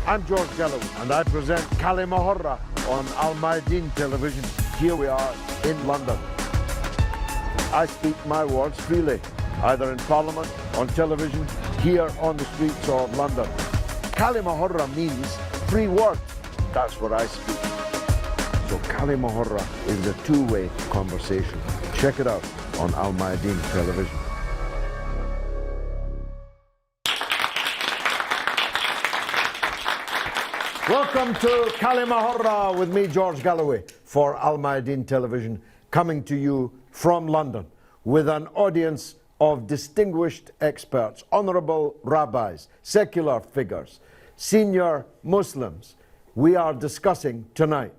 I'm George Galloway, and I present كلمة on Al Mayadeen television. Here we are in London. I speak my words freely, either in Parliament, on television, here on the streets of London. كلمة means free word. That's what I speak. So كلمة is a two-way conversation. Check it out on Al Mayadeen television. Welcome to كلمة with me, George Galloway, for Al Mayadeen television, coming to you from London with an audience of distinguished experts, honorable rabbis, secular figures, senior Muslims. We are discussing tonight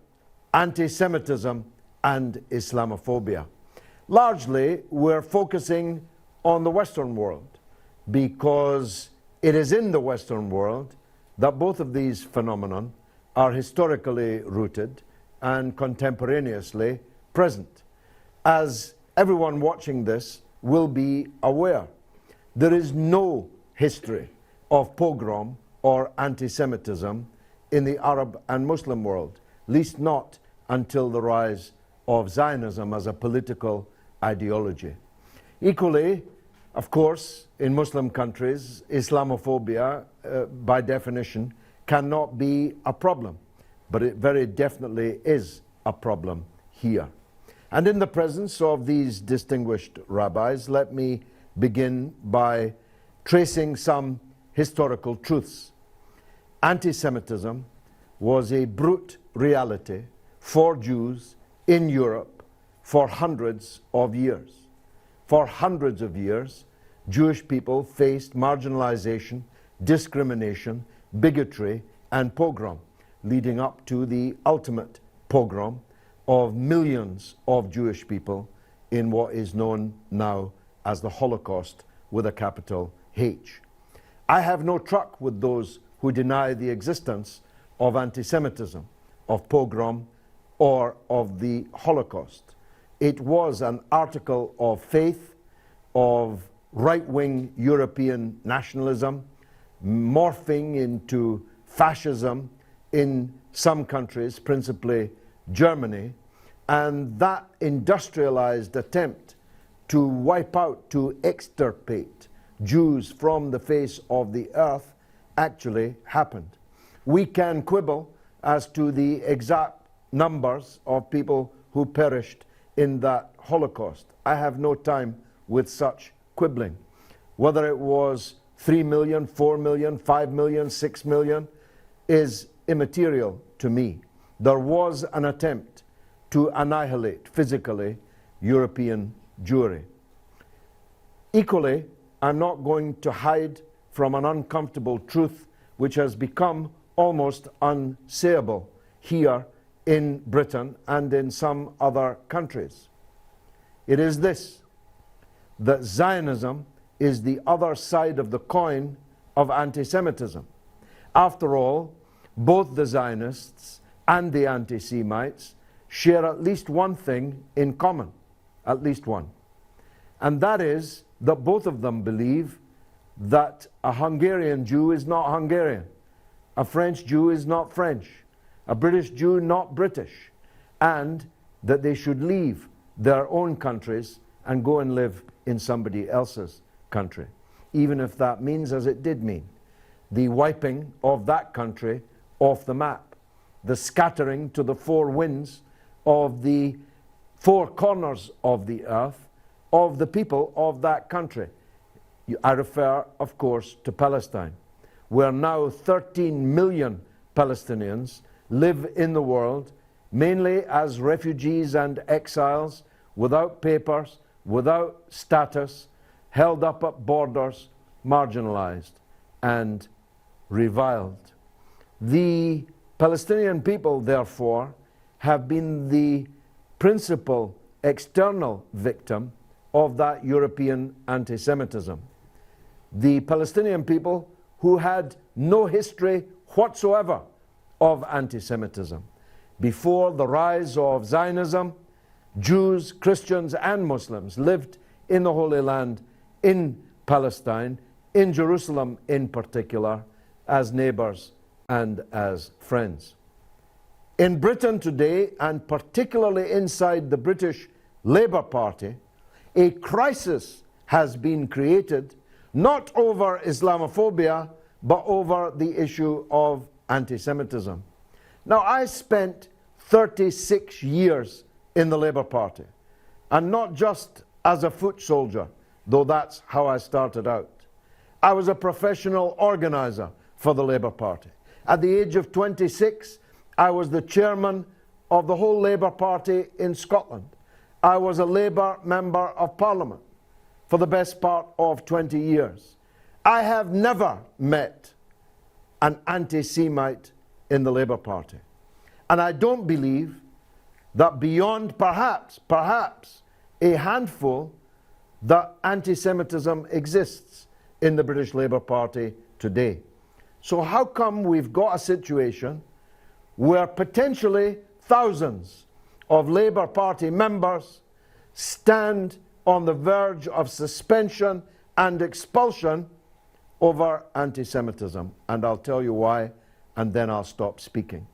anti-Semitism and Islamophobia. Largely, we're focusing on the Western world because it is in the Western world that both of these phenomena are historically rooted and contemporaneously present. As everyone watching this will be aware, there is no history of pogrom or anti-Semitism in the Arab and Muslim world, least not until the rise of Zionism as a political ideology. Equally, of course, in Muslim countries, Islamophobia, by definition, cannot be a problem, but it very definitely is a problem here. And in the presence of these distinguished rabbis, let me begin by tracing some historical truths. Anti-Semitism was a brute reality for Jews in Europe for hundreds of years. For hundreds of years, Jewish people faced marginalization, discrimination, bigotry, and pogrom, leading up to the ultimate pogrom of millions of Jewish people in what is known now as the Holocaust with a capital H. I have no truck with those who deny the existence of anti-Semitism, of pogrom, or of the Holocaust. It was an article of faith, of right-wing European nationalism, morphing into fascism in some countries, principally Germany, and that industrialized attempt to wipe out, to extirpate Jews from the face of the earth actually happened. We can quibble as to the exact numbers of people who perished in that Holocaust. I have no time with such quibbling. Whether it was 3 million, 4 million, 5 million, 6 million is immaterial to me. There was an attempt to annihilate physically European Jewry. Equally, I'm not going to hide from an uncomfortable truth which has become almost unsayable here in Britain and in some other countries. It is this, that Zionism is the other side of the coin of anti-Semitism. After all, both the Zionists and the anti-Semites share at least one thing in common, at least one. And that is that both of them believe that a Hungarian Jew is not Hungarian, a French Jew is not French, a British Jew not British, and that they should leave their own countries and go and live in somebody else's country, even if that means, as it did mean, the wiping of that country off the map, the scattering to the four winds of the four corners of the earth of the people of that country. I refer, of course, to Palestine, where now 13 million Palestinians live in the world, mainly as refugees and exiles, without papers, without status, held up at borders, marginalized and reviled. The Palestinian people, therefore, have been the principal external victim of that European anti-Semitism. The Palestinian people who had no history whatsoever of anti-Semitism. Before the rise of Zionism, Jews, Christians, and Muslims lived in the Holy Land, in Palestine, in Jerusalem in particular, as neighbors and as friends. In Britain today, and particularly inside the British Labour Party, a crisis has been created not over Islamophobia, but over the issue of anti-Semitism. Now, I spent 36 years in the Labour Party, and not just as a foot soldier, though that's how I started out. I was a professional organiser for the Labour Party. At the age of 26, I was the chairman of the whole Labour Party in Scotland. I was a Labour Member of Parliament for the best part of 20 years. I have never met an anti-Semite in the Labour Party. And I don't believe that beyond perhaps a handful, that anti-Semitism exists in the British Labour Party today. So how come we've got a situation where potentially thousands of Labour Party members stand on the verge of suspension and expulsion over anti-Semitism? And I'll tell you why, and then I'll stop speaking.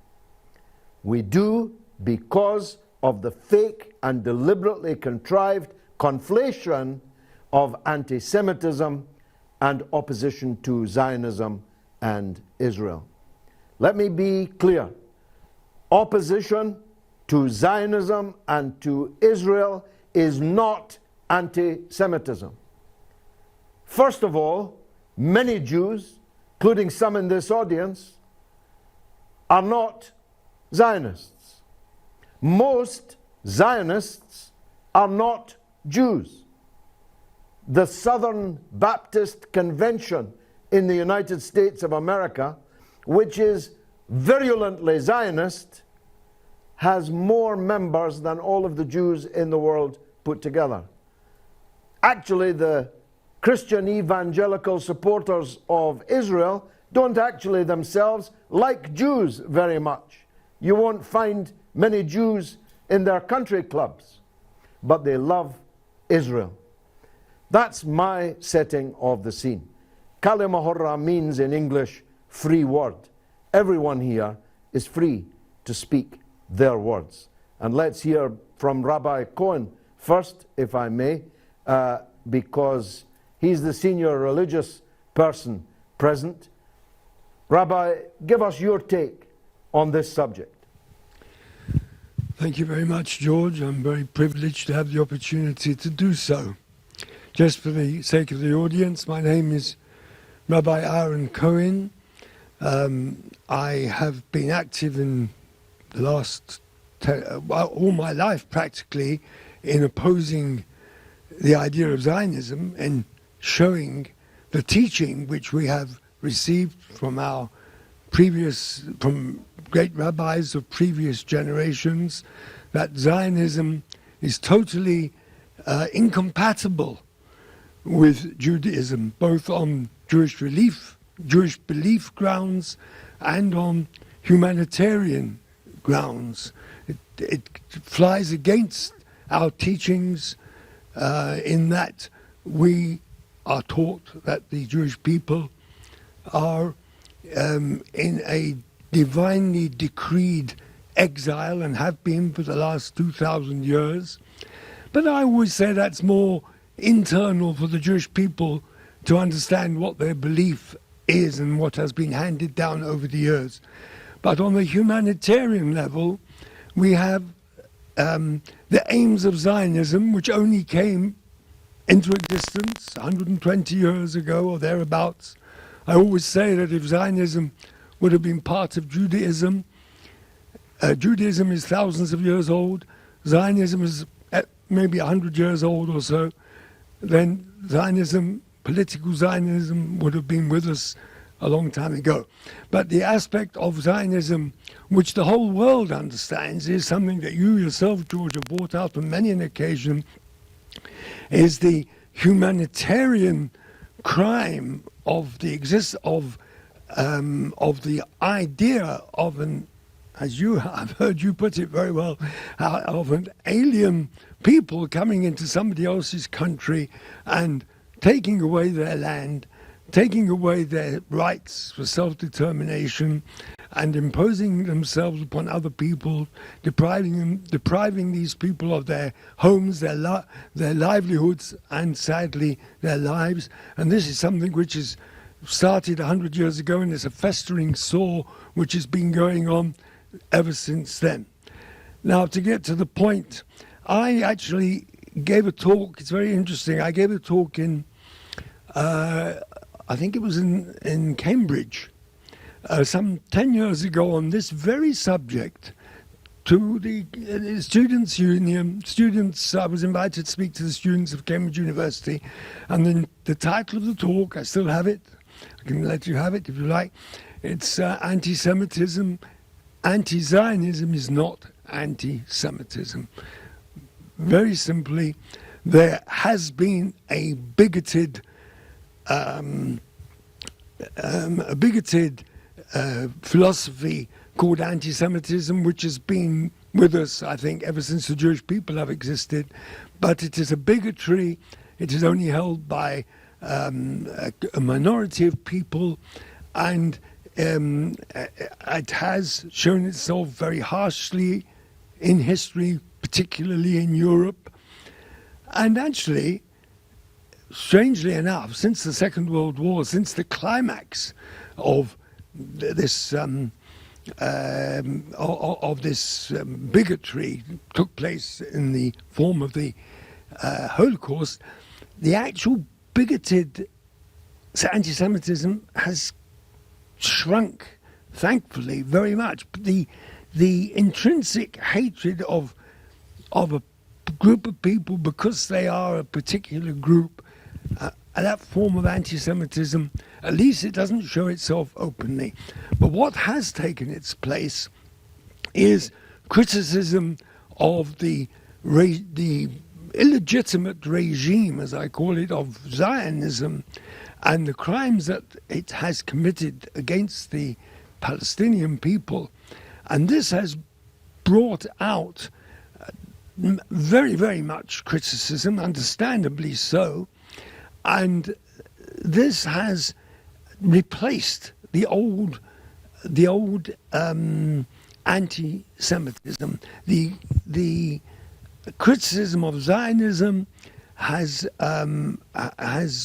We do because of the fake and deliberately contrived conflation of anti-Semitism and opposition to Zionism and Israel. Let me be clear. Opposition to Zionism and to Israel is not anti-Semitism. First of all, many Jews, including some in this audience, are not Zionists. Most Zionists are not Jews. The Southern Baptist Convention in the United States of America, which is virulently Zionist, has more members than all of the Jews in the world put together. Actually, the Christian evangelical supporters of Israel don't actually themselves like Jews very much. You won't find many Jews in their country clubs, but they love Israel. That's my setting of the scene. Kalima Hurra means in English, free word. Everyone here is free to speak their words. And let's hear from Rabbi Cohen first, if I may, because he's the senior religious person present. Rabbi, give us your take on this subject. Thank you very much, George. I'm very privileged to have the opportunity to do so. Just for the sake of the audience, my name is Rabbi Aaron Cohen. I have been active in the last, all my life practically, in opposing the idea of Zionism and showing the teaching which we have received from from great rabbis of previous generations, that Zionism is totally incompatible with Judaism, both on Jewish belief grounds and on humanitarian grounds. It flies against our teachings in that we are taught that the Jewish people are in a divinely decreed exile and have been for the last 2,000 years. But I always say that's more internal for the Jewish people to understand what their belief is and what has been handed down over the years. But on the humanitarian level, we have the aims of Zionism, which only came into existence 120 years ago or thereabouts. I always say that if Zionism would have been part of Judaism, Judaism is thousands of years old, Zionism is maybe 100 years old or so, then Zionism, political Zionism, would have been with us a long time ago. But the aspect of Zionism, which the whole world understands, is something that you yourself, George, have brought out on many an occasion, is the humanitarian crime of the idea of an, as you I've heard you put it very well, of an alien people coming into somebody else's country and taking away their land, taking away their rights for self-determination and imposing themselves upon other people, depriving these people of their homes, their livelihoods, and sadly their lives. And this is something which is started 100 years ago, and it's a festering sore which has been going on ever since then. Now, to get to the point, I actually gave a talk. It's very interesting. I gave a talk in, I think it was in Cambridge, some 10 years ago on this very subject to the Students' Union. I was invited to speak to the students of Cambridge University, and then the title of the talk, I still have it. I can let you have it if you like. It's Anti-Semitism. Anti-Zionism is not anti-Semitism. Very simply, there has been a bigoted philosophy called anti-Semitism, which has been with us, I think, ever since the Jewish people have existed. But it is a bigotry. It is only held by a minority of people, and it has shown itself very harshly in history, particularly in Europe. And actually, strangely enough, since the Second World War, since the climax of this bigotry took place in the form of the Holocaust, the actual bigoted anti-Semitism has shrunk, thankfully, very much. The intrinsic hatred of a group of people because they are a particular group, that form of anti-Semitism, at least it doesn't show itself openly. But what has taken its place is criticism of the illegitimate regime, as I call it, of Zionism and the crimes that it has committed against the Palestinian people. And this has brought out very, very much criticism, understandably so. And this has replaced the old anti-Semitism. The criticism of Zionism has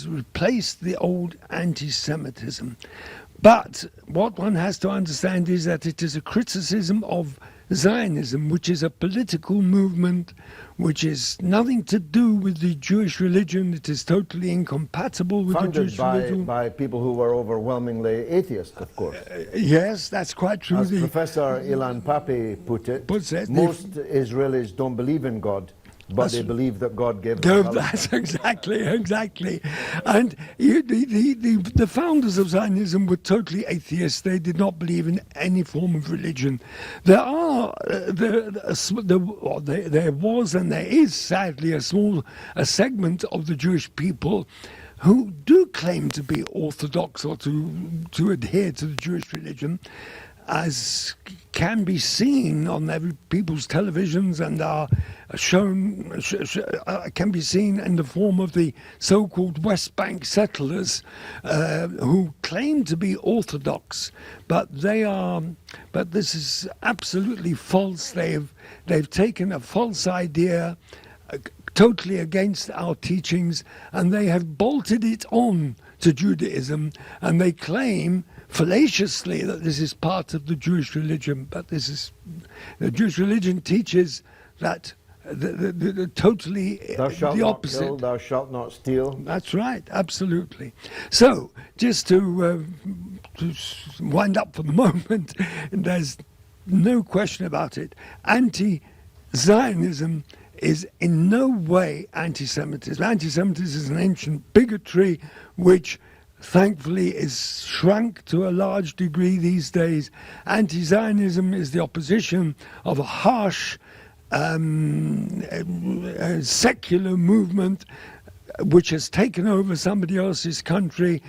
replaced the old anti-Semitism. But what one has to understand is that it is a criticism of Zionism, which is a political movement, which is nothing to do with the Jewish religion. It is totally incompatible with the Jewish religion. By people who were overwhelmingly atheist, of course. Yes, that's quite true. As Professor Ilan Pappé put it, most Israelis don't believe in God, but they believe that God gave them. That's exactly. And the founders of Zionism were totally atheists. They did not believe in any form of religion. There was and there is sadly a segment of the Jewish people who do claim to be Orthodox or to adhere to the Jewish religion, as can be seen on every people's televisions and are shown, can be seen in the form of the so-called West Bank settlers who claim to be Orthodox, but this is absolutely false. They've taken a false idea, totally against our teachings, and they have bolted it on to Judaism, and they claim fallaciously that this is part of the Jewish religion, but the Jewish religion teaches that totally thou shalt the not opposite. kill, thou shalt not steal. That's right, absolutely. So, just to wind up for the moment, there's no question about it. Anti-Zionism is in no way anti-Semitism. Anti-Semitism is an ancient bigotry which thankfully is shrunk to a large degree these days. Anti-Zionism is the opposition of a harsh secular movement which has taken over somebody else's country,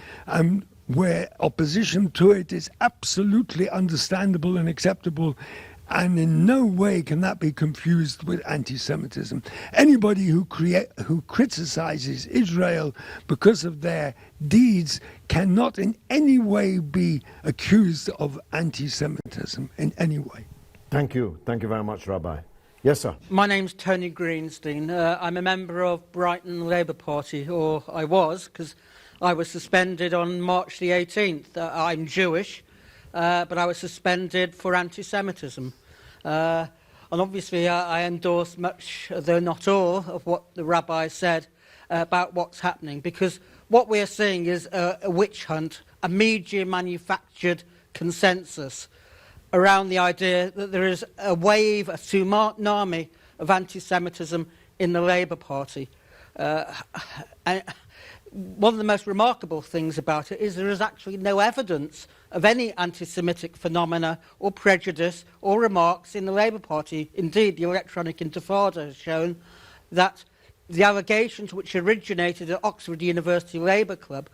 where opposition to it is absolutely understandable and acceptable. And in no way can that be confused with anti-Semitism. Anybody who criticizes Israel because of their deeds cannot in any way be accused of anti-Semitism in any way. Thank you. Thank you very much, Rabbi. Yes, sir. My name's Tony Greenstein. I'm a member of Brighton Labour Party, or I was, because I was suspended on March the 18th. I'm Jewish, but I was suspended for anti-Semitism. And obviously I endorse much, though not all, of what the rabbi said about what's happening, because what we're seeing is a witch hunt, a media-manufactured consensus around the idea that there is a wave, a tsunami of anti-Semitism in the Labour Party. And one of the most remarkable things about it is there is actually no evidence of any anti-Semitic phenomena or prejudice or remarks in the Labour Party. Indeed, the electronic intifada has shown that the allegations which originated at Oxford University Labour Club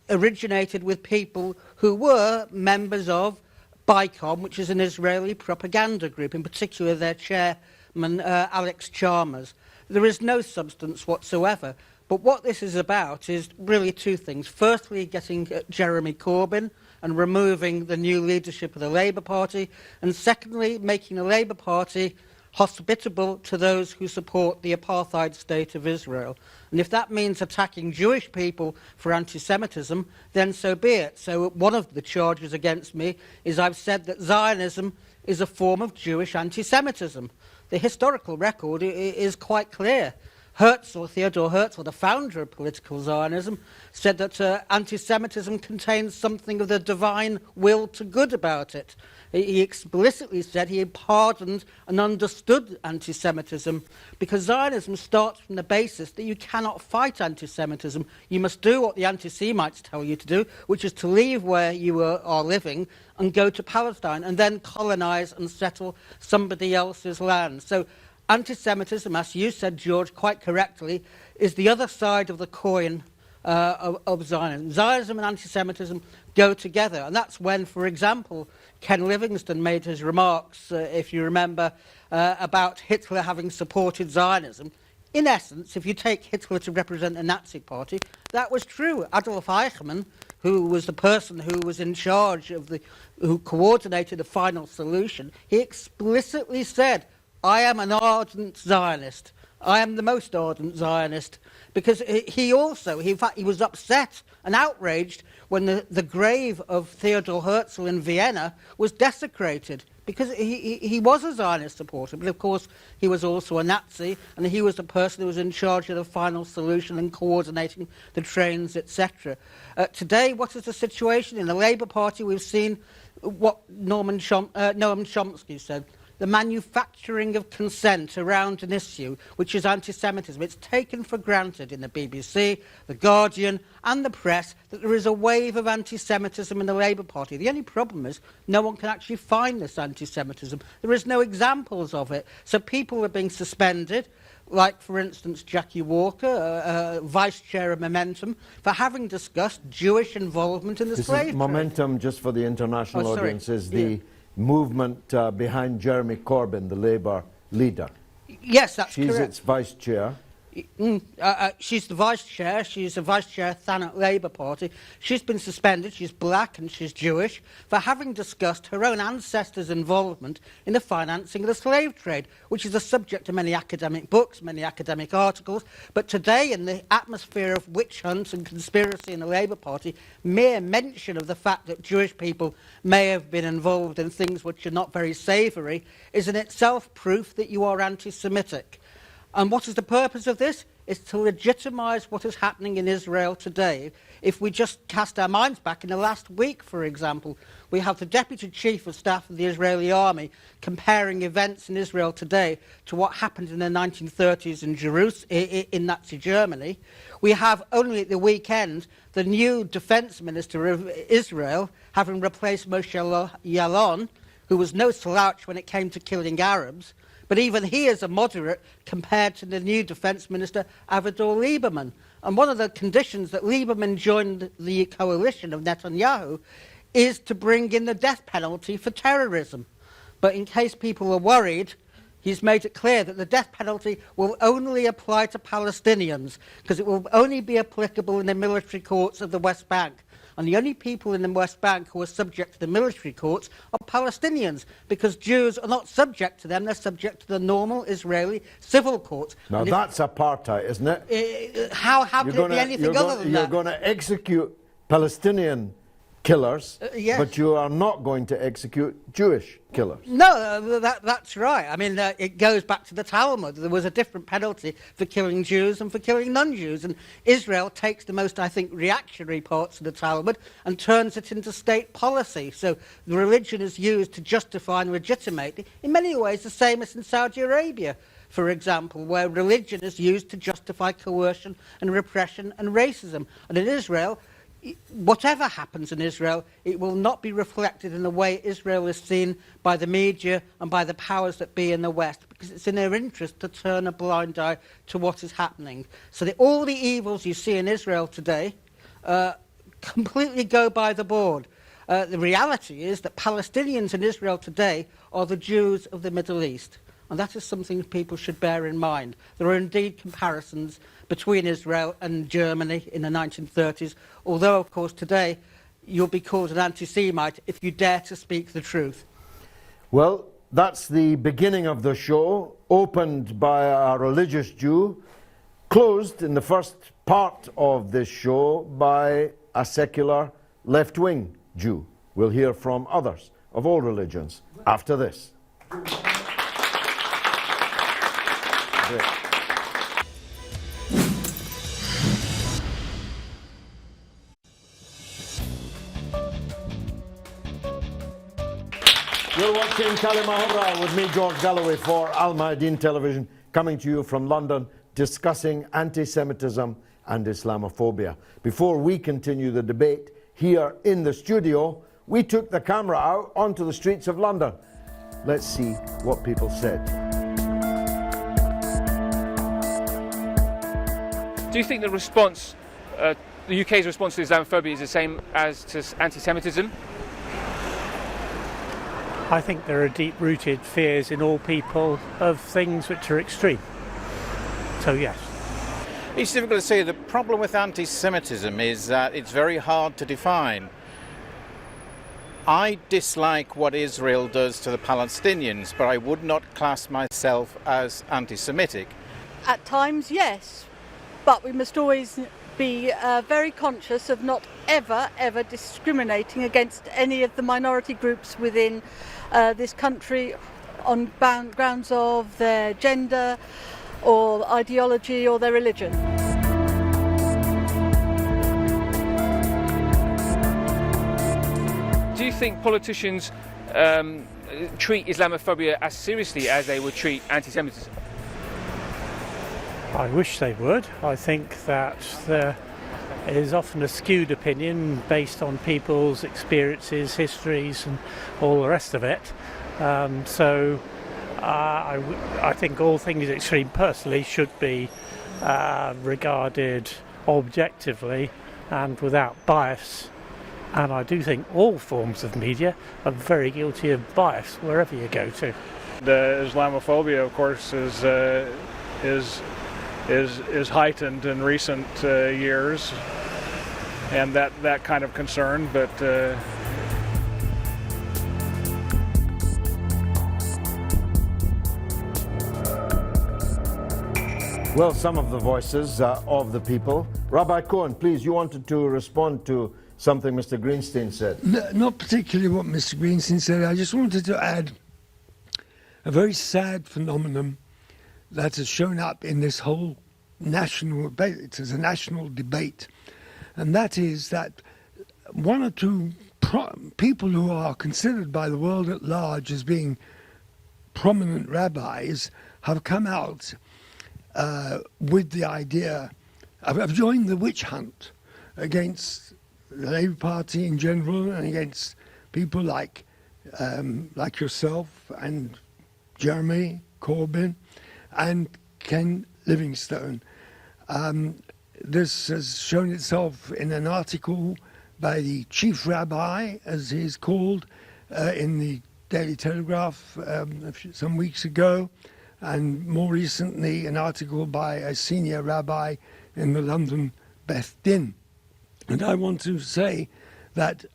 originated with people who were members of BICOM, which is an Israeli propaganda group, in particular their chairman, Alex Chalmers. There is no substance whatsoever. But what this is about is really two things. Firstly, getting Jeremy Corbyn and removing the new leadership of the Labour Party. And secondly, making the Labour Party hospitable to those who support the apartheid state of Israel. And if that means attacking Jewish people for anti-Semitism, then so be it. So one of the charges against me is I've said that Zionism is a form of Jewish anti-Semitism. The historical record is quite clear. Theodor Herzl, the founder of political Zionism, said that anti-Semitism contains something of the divine will to good about it. He explicitly said he had pardoned and understood anti-Semitism because Zionism starts from the basis that you cannot fight anti-Semitism. You must do what the anti-Semites tell you to do, which is to leave where you are living and go to Palestine and then colonize and settle somebody else's land. So anti-Semitism, as you said, George, quite correctly, is the other side of the coin of Zionism. Zionism and anti-Semitism go together, and that's when, for example, Ken Livingstone made his remarks, if you remember, about Hitler having supported Zionism. In essence, if you take Hitler to represent the Nazi party, that was true. Adolf Eichmann, who was the person who was in charge of who coordinated the final solution, he explicitly said, I am an ardent Zionist. I am the most ardent Zionist. Because he was upset and outraged when the grave of Theodor Herzl in Vienna was desecrated. Because he was a Zionist supporter, but of course he was also a Nazi, and he was the person who was in charge of the final solution and coordinating the trains, etc. Today, what is the situation? In the Labour Party, we've seen what Noam Chomsky said. The manufacturing of consent around an issue which is anti-Semitism. It's taken for granted in the BBC, The Guardian and the press that there is a wave of anti-Semitism in the Labour Party. The only problem is no one can actually find this anti-Semitism. There is no examples of it. So people are being suspended, like, for instance, Jackie Walker, Vice Chair of Momentum, for having discussed Jewish involvement in the slave trade. Momentum, just for the international audience, is the movement behind Jeremy Corbyn, the Labour leader. Yes, that's correct. She's its vice chair. She's the vice chair. She's the vice chair of Thanet Labour Party. She's been suspended. She's black and she's Jewish for having discussed her own ancestors' involvement in the financing of the slave trade, which is the subject of many academic books, many academic articles. But today, in the atmosphere of witch hunts and conspiracy in the Labour Party, mere mention of the fact that Jewish people may have been involved in things which are not very savoury is in itself proof that you are anti-Semitic. And what is the purpose of this? It's to legitimise what is happening in Israel today. If we just cast our minds back in the last week, for example, we have the Deputy Chief of Staff of the Israeli Army comparing events in Israel today to what happened in the 1930s in Jerusalem, in Nazi Germany. We have only at the weekend the new Defence Minister of Israel having replaced Moshe Yaalon, who was no slouch when it came to killing Arabs. But even he is a moderate compared to the new Defence Minister, Avigdor Lieberman. And one of the conditions that Lieberman joined the coalition of Netanyahu is to bring in the death penalty for terrorism. But in case people are worried, he's made it clear that the death penalty will only apply to Palestinians, because it will only be applicable in the military courts of the West Bank. And the only people in the West Bank who are subject to the military courts are Palestinians, because Jews are not subject to them, they're subject to the normal Israeli civil courts. Now that's apartheid, isn't it? How can it be anything other than that? You're going to execute Palestinian killers, yes. but you are not going to execute Jewish killers. No, that's right. I mean, it goes back to the Talmud. There was a different penalty for killing Jews and for killing non-Jews. And Israel takes the most, I think, reactionary parts of the Talmud and turns it into state policy. So the religion is used to justify and legitimate, in many ways, the same as in Saudi Arabia, for example, where religion is used to justify coercion and repression and racism. And in Israel, whatever happens in Israel, it will not be reflected in the way Israel is seen by the media and by the powers that be in the West, because it's in their interest to turn a blind eye to what is happening. So that all the evils you see in Israel today completely go by the board. The reality is that Palestinians in Israel today are the Jews of the Middle East. And that is something people should bear in mind. There are indeed comparisons between Israel and Germany in the 1930s, although, of course, today you'll be called an anti-Semite if you dare to speak the truth. Well, that's the beginning of the show, opened by a religious Jew, closed in the first part of this show by a secular left-wing Jew. We'll hear from others of all religions after this. You're watching كلمة with me, George Galloway, for Al Mayadeen Television, coming to you from London, discussing anti-Semitism and Islamophobia. Before we continue the debate here in the studio, we took the camera out onto the streets of London. Let's see what people said. Do you think the response, the UK's response to Islamophobia is the same as to anti-Semitism? I think there are deep-rooted fears in all people of things which are extreme. So yes. It's difficult to say. The problem with anti-Semitism is that it's very hard to define. I dislike what Israel does to the Palestinians, but I would not class myself as anti-Semitic. At times, yes. But we must always be very conscious of not ever discriminating against any of the minority groups within this country on grounds of their gender or ideology or their religion. Do you think politicians treat Islamophobia as seriously as they would treat anti-Semitism? I wish they would. I think that there is often a skewed opinion based on people's experiences, histories and all the rest of it. I think all things extreme personally should be regarded objectively and without bias. And I do think all forms of media are very guilty of bias wherever you go to. The Islamophobia, of course, is heightened in recent years, and that kind of concern, but Well, some of the voices of the people. Rabbi Cohen, please, you wanted to respond to something Mr. Greenstein said. Not particularly what Mr. Greenstein said. I just wanted to add a very sad phenomenon that has shown up in this whole national debate. It is a national debate, and that is that one or two people who are considered by the world at large as being prominent rabbis have come out with the idea of joining the witch hunt against the Labour Party in general and against people like yourself and Jeremy Corbyn and Ken Livingstone. This has shown itself in an article by the chief rabbi, as he is called, in the Daily Telegraph some weeks ago, and more recently an article by a senior rabbi in the London Beth Din. And I want to say that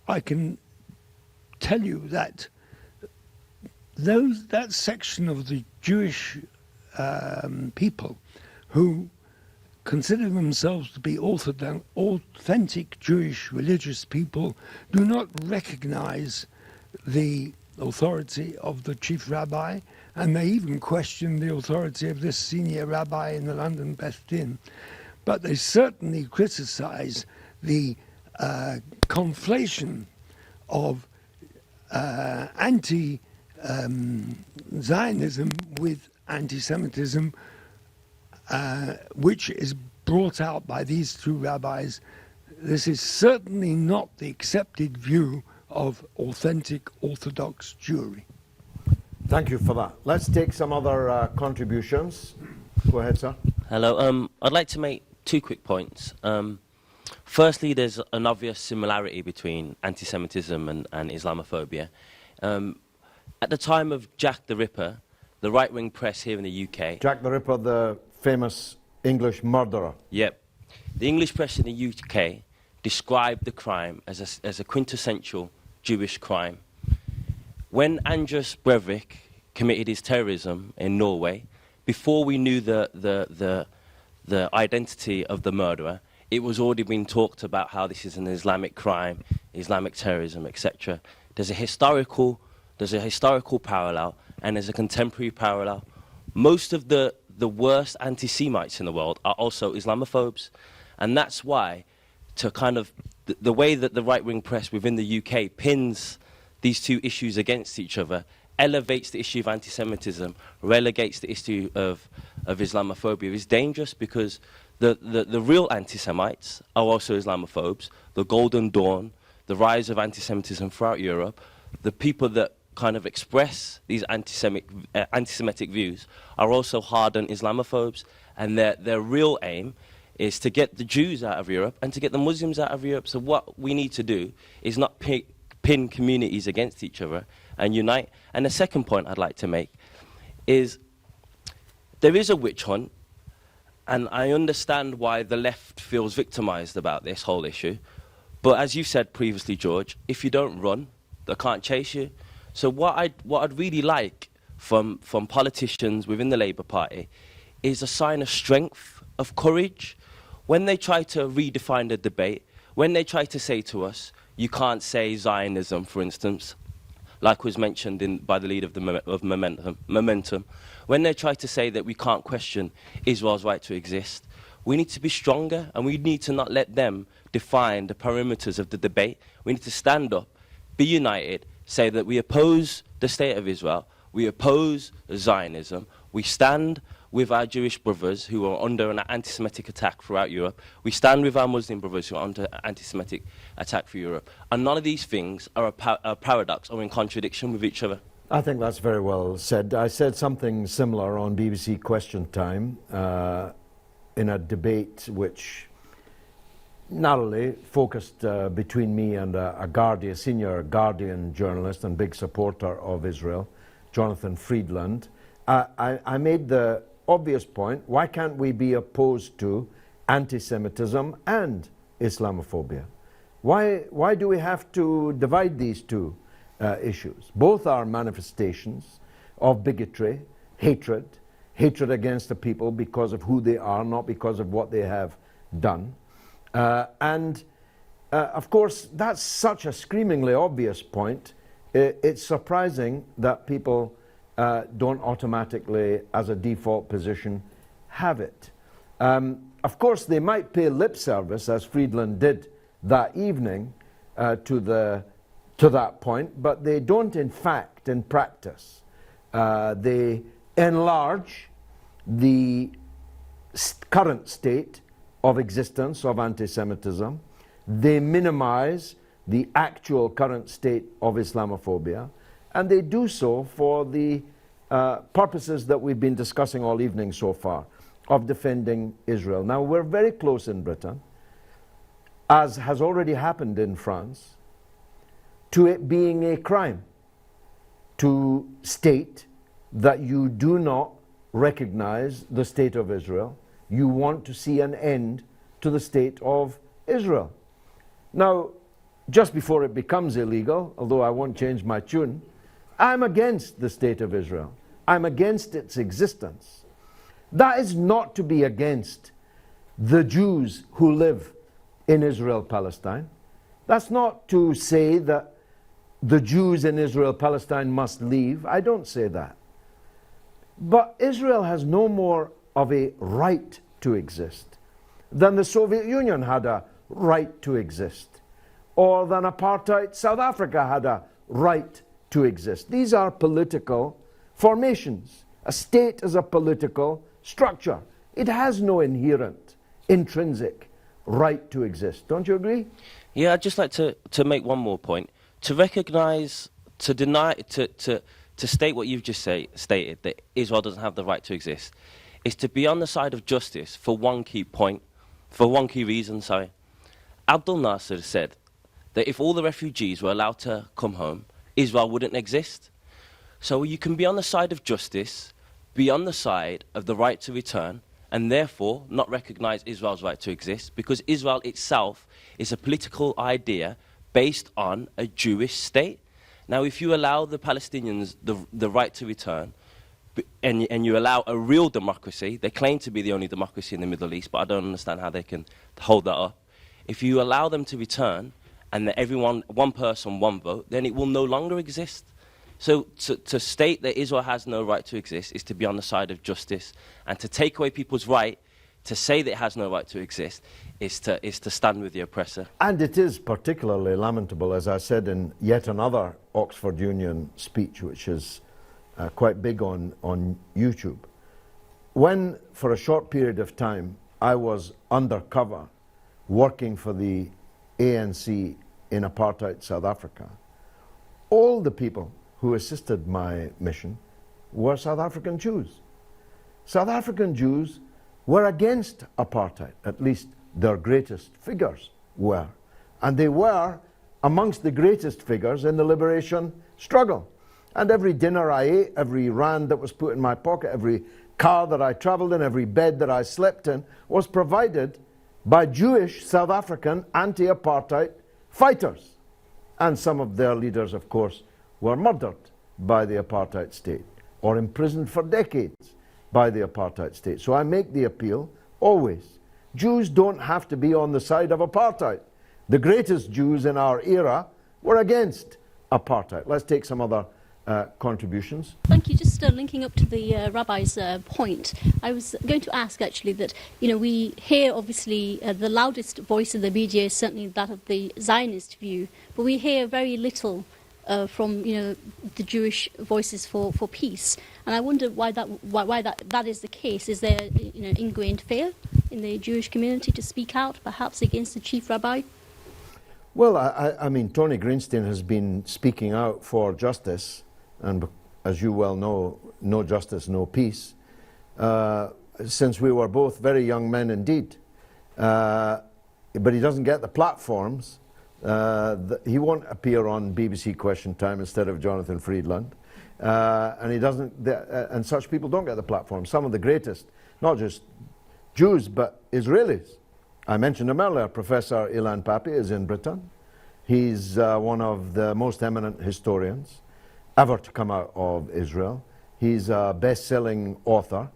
I can tell you that that section of the Jewish people who consider themselves to be authentic Jewish religious people do not recognize the authority of the chief rabbi, and they even question the authority of this senior rabbi in the London Beth Din. But they certainly criticize the conflation of anti-Zionism with anti-Semitism, which is brought out by these two rabbis. This is certainly not the accepted view of authentic Orthodox Jewry. Thank you for that. Let's take some other contributions. Go ahead, sir. Hello. I'd like to make two quick points. Firstly, there's an obvious similarity between anti-Semitism and Islamophobia. At the time of Jack the Ripper, the right-wing press here in the UK... Jack the Ripper, the famous English murderer. Yep. The English press in the UK described the crime as a quintessential Jewish crime. When Anders Breivik committed his terrorism in Norway, before we knew the identity of the murderer, it was already being talked about how this is an Islamic crime, Islamic terrorism, etc. There's a historical parallel, and there's a contemporary parallel. Most of the worst anti-Semites in the world are also Islamophobes, and that's why, to kind of the way that the right-wing press within the UK pins these two issues against each other, elevates the issue of anti-Semitism, relegates the issue of Islamophobia, is dangerous, because the real anti-Semites are also Islamophobes. The Golden Dawn, the rise of anti-Semitism throughout Europe, the people that kind of express these anti-Semitic views are also hardened Islamophobes, and their real aim is to get the Jews out of Europe and to get the Muslims out of Europe. So what we need to do is not pin communities against each other and unite. And the second point I'd like to make is there is a witch hunt, and I understand why the left feels victimized about this whole issue. But as you said previously, George, if you don't run, they can't chase you. So what I'd really like from politicians within the Labour Party is a sign of strength, of courage. When they try to redefine the debate, when they try to say to us, you can't say Zionism, for instance, like was mentioned by the leader of Momentum, when they try to say that we can't question Israel's right to exist, we need to be stronger, and we need to not let them define the perimeters of the debate. We need to stand up, be united, say that we oppose the state of Israel, we oppose Zionism, we stand with our Jewish brothers who are under an anti-Semitic attack throughout Europe, we stand with our Muslim brothers who are under anti-Semitic attack for Europe. And none of these things are a paradox or in contradiction with each other. I think that's very well said. I said something similar on BBC Question Time in a debate which narrowly focused between me and a senior Guardian journalist and big supporter of Israel, Jonathan Friedland. I made the obvious point, why can't we be opposed to anti-Semitism and Islamophobia? Why do we have to divide these two issues? Both are manifestations of bigotry, hatred against the people because of who they are, not because of what they have done. Of course, that's such a screamingly obvious point. It's surprising that people don't automatically, as a default position, have it. Of course, they might pay lip service, as Friedland did that evening, to that point, but they don't, in fact, in practice. They enlarge the current state of existence of anti-Semitism. They minimize the actual current state of Islamophobia, and they do so for the purposes that we've been discussing all evening so far, of defending Israel. Now, we're very close in Britain, as has already happened in France, to it being a crime to state that you do not recognize the state of Israel. You want to see an end to the state of Israel. Now, just before it becomes illegal, although I won't change my tune, I'm against the state of Israel. I'm against its existence. That is not to be against the Jews who live in Israel, Palestine. That's not to say that the Jews in Israel, Palestine must leave. I don't say that. But Israel has no more of a right to exist than the Soviet Union had a right to exist, or than apartheid South Africa had a right to exist. These are political formations. A state is a political structure. It has no inherent, intrinsic right to exist. Don't you agree? Yeah, I'd just like to make one more point. To recognise, to deny, to state what you've just stated, that Israel doesn't have the right to exist, is to be on the side of justice for one key point, for one key reason, sorry. Abdel Nasser said that if all the refugees were allowed to come home, Israel wouldn't exist. So you can be on the side of justice, be on the side of the right to return, and therefore not recognise Israel's right to exist, because Israel itself is a political idea based on a Jewish state. Now, if you allow the Palestinians the right to return, and you allow a real democracy, they claim to be the only democracy in the Middle East, but I don't understand how they can hold that up. If you allow them to return, and that everyone, one person, one vote, then it will no longer exist. So to state that Israel has no right to exist is to be on the side of justice, and to take away people's right to say that it has no right to exist is to stand with the oppressor. And it is particularly lamentable, as I said in yet another Oxford Union speech, which is quite big on YouTube. When, for a short period of time, I was undercover working for the ANC in apartheid South Africa, all the people who assisted my mission were South African Jews. South African Jews were against apartheid, at least their greatest figures were. And they were amongst the greatest figures in the liberation struggle. And every dinner I ate, every rand that was put in my pocket, every car that I travelled in, every bed that I slept in, was provided by Jewish South African anti-apartheid fighters. And some of their leaders, of course, were murdered by the apartheid state or imprisoned for decades by the apartheid state. So I make the appeal always. Jews don't have to be on the side of apartheid. The greatest Jews in our era were against apartheid. Let's take some other contributions. Thank you. Just linking up to the Rabbi's point, I was going to ask actually that, you know, we hear obviously the loudest voice in the media is certainly that of the Zionist view, but we hear very little from, you know, the Jewish voices for peace. And I wonder why that is the case. Is there, you know, ingrained fear in the Jewish community to speak out, perhaps against the chief rabbi? Well, I mean, Tony Greenstein has been speaking out for justice, and as you well know, no justice, no peace, since we were both very young men indeed. But he doesn't get the platforms. He won't appear on BBC Question Time instead of Jonathan Friedland. And he doesn't, and such people don't get the platform. Some of the greatest, not just Jews, but Israelis. I mentioned him earlier. Professor Ilan Pappé is in Britain. He's one of the most eminent historians ever to come out of Israel. He's a best-selling author.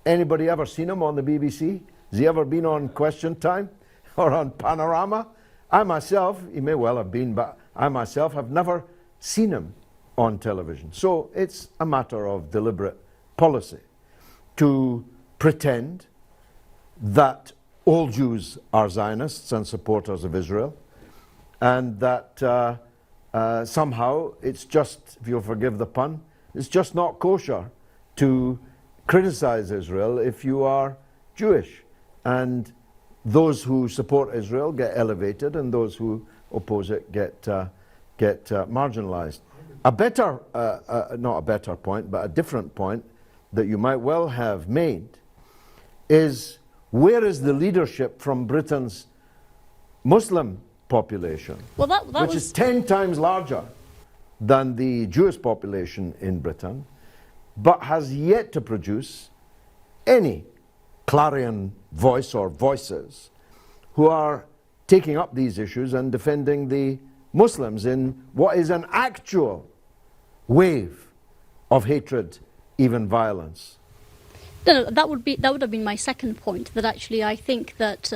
Anybody ever seen him on the BBC? Has he ever been on Question Time or on Panorama? I myself, he may well have been, but I myself have never seen him on television. So it's a matter of deliberate policy to pretend that all Jews are Zionists and supporters of Israel, and that somehow it's just, if you'll forgive the pun, it's just not kosher to criticize Israel if you are Jewish. And those who support Israel get elevated, and those who oppose it get marginalized. A better, not a better point, but a different point that you might well have made is, where is the leadership from Britain's Muslim population, well, that which is 10 times larger than the Jewish population in Britain, but has yet to produce any clarion voice or voices who are taking up these issues and defending the Muslims in what is an actual wave of hatred, even violence. No, that would have been my second point, that actually I think that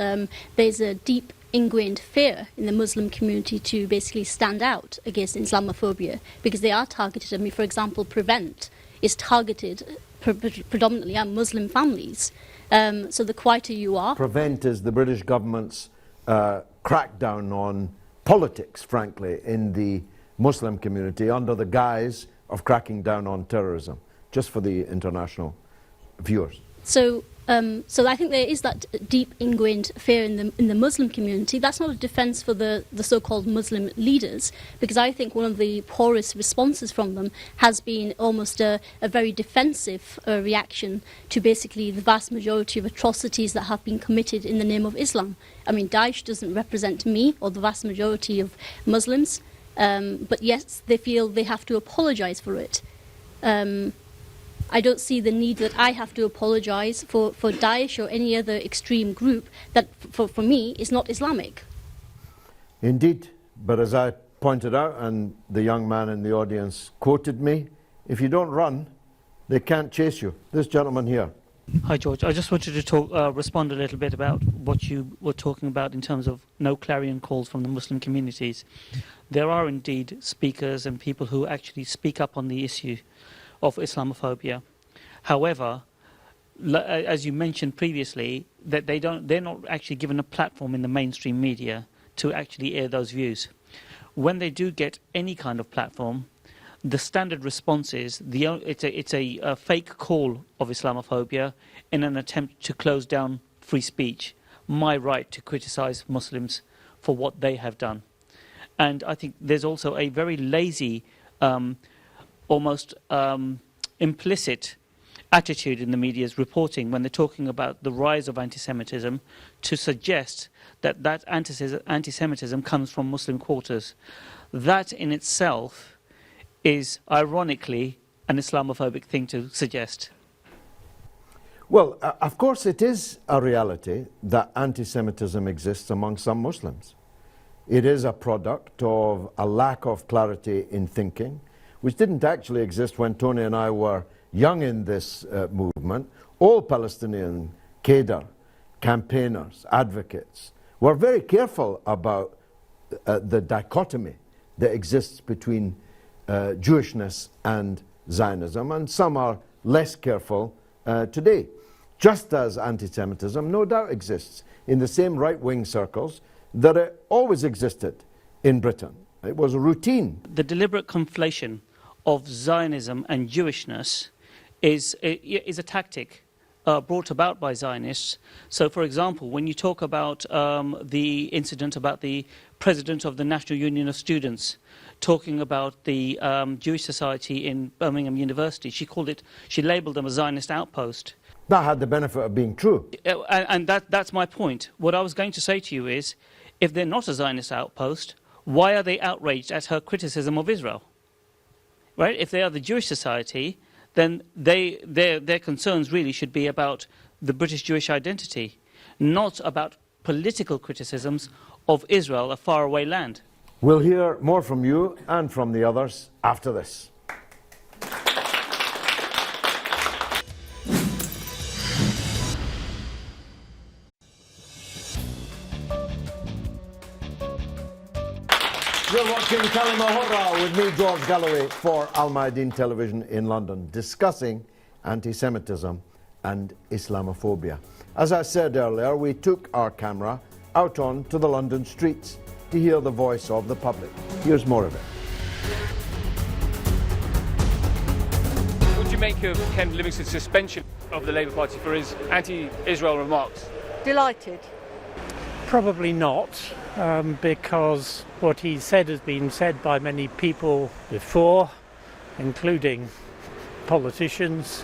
there's a deep ingrained fear in the Muslim community to basically stand out against Islamophobia, because they are targeted. I mean, for example, Prevent is targeted predominantly at Muslim families. So the quieter you are... Prevent is the British government's crackdown on politics, frankly, in the Muslim community under the guise of cracking down on terrorism, just for the international viewers. So I think there is that deep ingrained fear in the Muslim community. That's not a defence for the so-called Muslim leaders, because I think one of the poorest responses from them has been almost a very defensive reaction to basically the vast majority of atrocities that have been committed in the name of Islam. I mean, Daesh doesn't represent me or the vast majority of Muslims, but yes, they feel they have to apologise for it. I don't see the need that I have to apologise for Daesh or any other extreme group that, for me, is not Islamic. Indeed, but as I pointed out, and the young man in the audience quoted me, if you don't run, they can't chase you. This gentleman here. Hi, George. I just wanted to respond a little bit about what you were talking about in terms of no clarion calls from the Muslim communities. There are indeed speakers and people who actually speak up on the issue of Islamophobia. However, as you mentioned previously, that they're not actually given a platform in the mainstream media to actually air those views. When they do get any kind of platform, the standard response is it's a fake call of Islamophobia in an attempt to close down free speech, my right to criticise Muslims for what they have done. And I think there's also a very lazy, almost implicit attitude in the media's reporting when they're talking about the rise of anti-Semitism to suggest that anti-Semitism comes from Muslim quarters. That in itself is ironically an Islamophobic thing to suggest. Well, of course it is a reality that anti-Semitism exists among some Muslims. It is a product of a lack of clarity in thinking, which didn't actually exist when Tony and I were young in this movement. All Palestinian cadre, campaigners, advocates, were very careful about the dichotomy that exists between Jewishness and Zionism, and some are less careful today. Just as anti-Semitism no doubt exists in the same right-wing circles that it always existed in Britain. It was a routine. The deliberate conflation of Zionism and Jewishness is a tactic brought about by Zionists. So, for example, when you talk about the incident about the president of the National Union of Students talking about the Jewish Society in Birmingham University, she labelled them a Zionist outpost. That had the benefit of being true. And that's my point. What I was going to say to you is, if they're not a Zionist outpost, why are they outraged at her criticism of Israel? Right? If they are the Jewish Society, then their concerns really should be about the British Jewish identity, not about political criticisms of Israel, a faraway land. We'll hear more from you and from the others after this. You're watching كلمة with me, George Galloway, for Al Mayadeen Television in London, discussing anti-Semitism and Islamophobia. As I said earlier, we took our camera out on to the London streets to hear the voice of the public. Here's more of it. What do you make of Ken Livingstone's suspension of the Labour Party for his anti-Israel remarks? Delighted. Probably not, because what he said has been said by many people before, including politicians.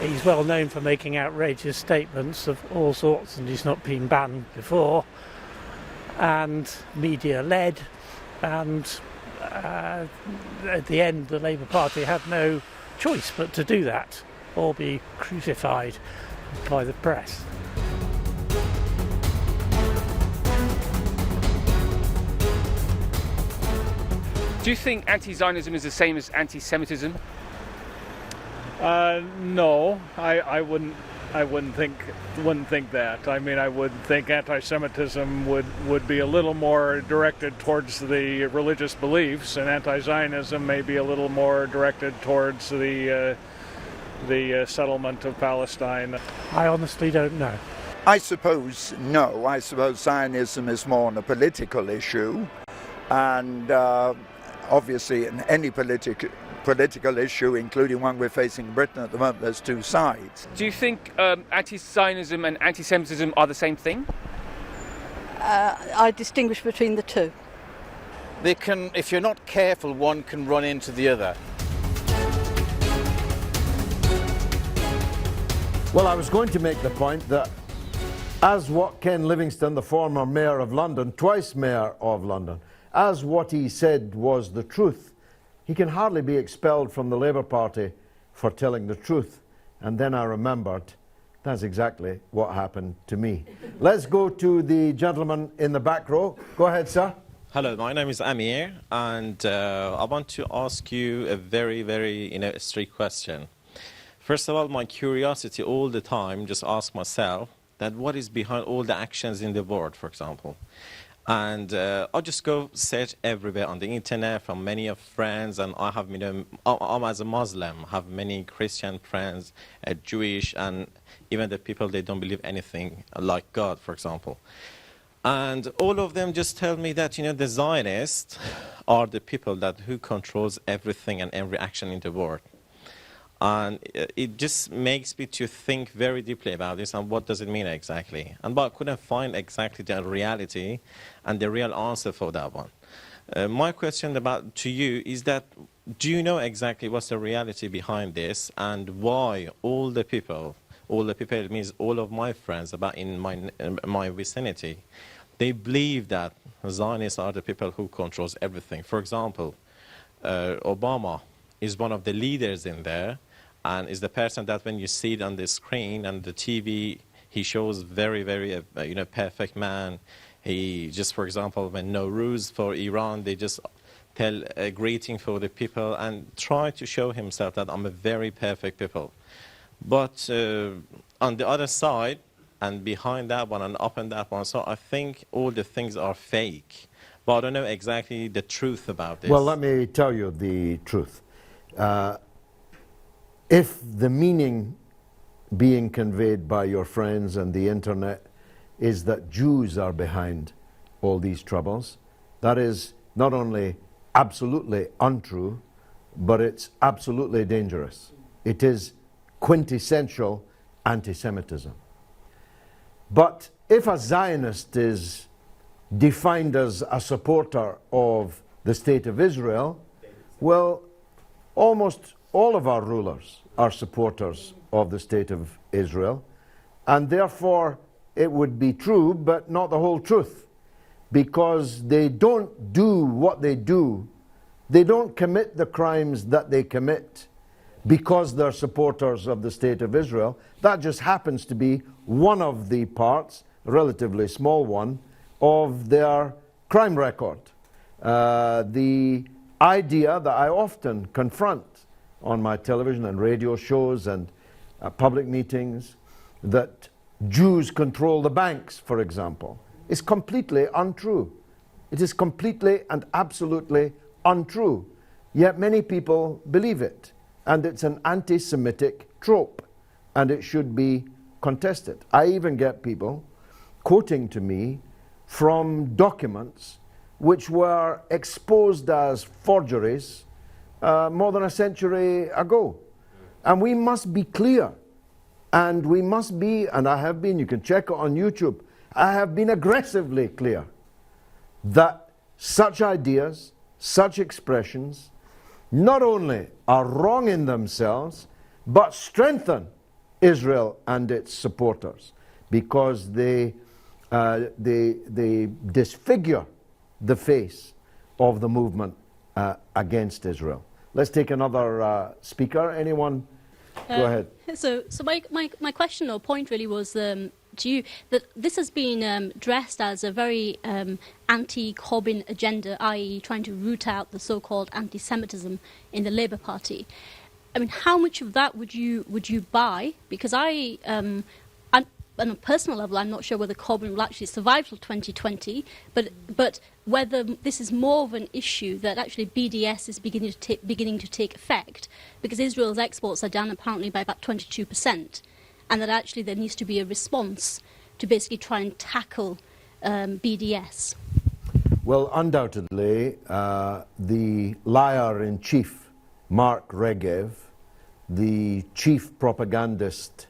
He's well known for making outrageous statements of all sorts, and he's not been banned before, and media-led, and at the end the Labour Party had no choice but to do that or be crucified by the press. Do you think anti-Zionism is the same as anti-Semitism? No, I wouldn't think that. I mean, I would think anti-Semitism would be a little more directed towards the religious beliefs, and anti-Zionism may be a little more directed towards the settlement of Palestine. I honestly don't know. I suppose no. I suppose Zionism is more on a political issue, and obviously in any political issue, including one we're facing in Britain at the moment, there's two sides. Do you think anti-Zionism and anti-Semitism are the same thing? I distinguish between the two. They can, if you're not careful, one can run into the other. Well, I was going to make the point that as what Ken Livingstone, the former mayor of London, twice mayor of London, as what he said was the truth, he can hardly be expelled from the Labour Party for telling the truth. And then I remembered that's exactly what happened to me. Let's go to the gentleman in the back row. Go ahead, sir. Hello, my name is Amir, and I want to ask you a very, straight question. First of all, my curiosity all the time, just ask myself that what is behind all the actions in the world, for example. And I just go search everywhere on the internet from many of friends, and I have, I'm as a Muslim, have many Christian friends, Jewish, and even the people, they don't believe anything like God, for example. And all of them just tell me that, the Zionists are the people who controls everything and every action in the world. And it just makes me to think very deeply about this and what does it mean exactly. But I couldn't find exactly the reality and the real answer for that one. My question to you is that, do you know exactly what's the reality behind this and why all the people, it means all of my friends in my vicinity, they believe that Zionists are the people who controls everything. For example, Obama is one of the leaders in there, and is the person that when you see it on the screen and the TV, he shows very, perfect man. He just, for example, when no rules for Iran, they just tell a greeting for the people and try to show himself that I'm a very perfect people. But on the other side, and behind that one and up in that one, so I think all the things are fake. But I don't know exactly the truth about this. Well, let me tell you the truth. If the meaning being conveyed by your friends and the internet is that Jews are behind all these troubles, that is not only absolutely untrue, but it's absolutely dangerous. It is quintessential anti-Semitism. But if a Zionist is defined as a supporter of the State of Israel, well, almost all of our rulers are supporters of the State of Israel, and therefore it would be true, but not the whole truth, because they don't do what they do. They don't commit the crimes that they commit because they're supporters of the State of Israel. That just happens to be one of the parts, a relatively small one, of their crime record. The idea that I often confront on my television and radio shows and public meetings, that Jews control the banks, for example, is completely untrue. It is completely and absolutely untrue. Yet many people believe it, and it's an anti-Semitic trope, and it should be contested. I even get people quoting to me from documents which were exposed as forgeries more than a century ago. And we must be clear, and we must be, and I have been, you can check it on YouTube, I have been aggressively clear that such ideas, such expressions, not only are wrong in themselves, but strengthen Israel and its supporters, because they disfigure the face of the movement against Israel. Let's take another speaker. Anyone? Go ahead. So my question or point really was to you that this has been dressed as a very anti-Corbyn agenda, i.e. trying to root out the so-called anti-Semitism in the Labour Party. I mean, how much of that would you buy? Because I'm, on a personal level, I'm not sure whether Corbyn will actually survive till 2020, but whether this is more of an issue that actually BDS is beginning to take effect, because Israel's exports are down apparently by about 22%, and that actually there needs to be a response to basically try and tackle BDS. Well, undoubtedly, the liar-in-chief, Mark Regev, the chief propagandist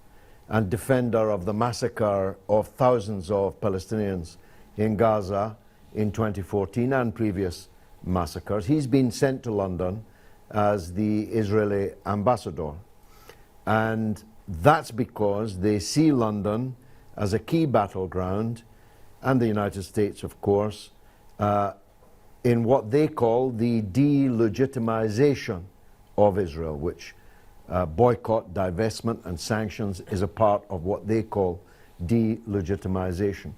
and defender of the massacre of thousands of Palestinians in Gaza in 2014 and previous massacres, he's been sent to London as the Israeli ambassador. And that's because they see London as a key battleground, and the United States, of course, in what they call the delegitimization of Israel, which boycott, divestment and sanctions is a part of what they call delegitimization.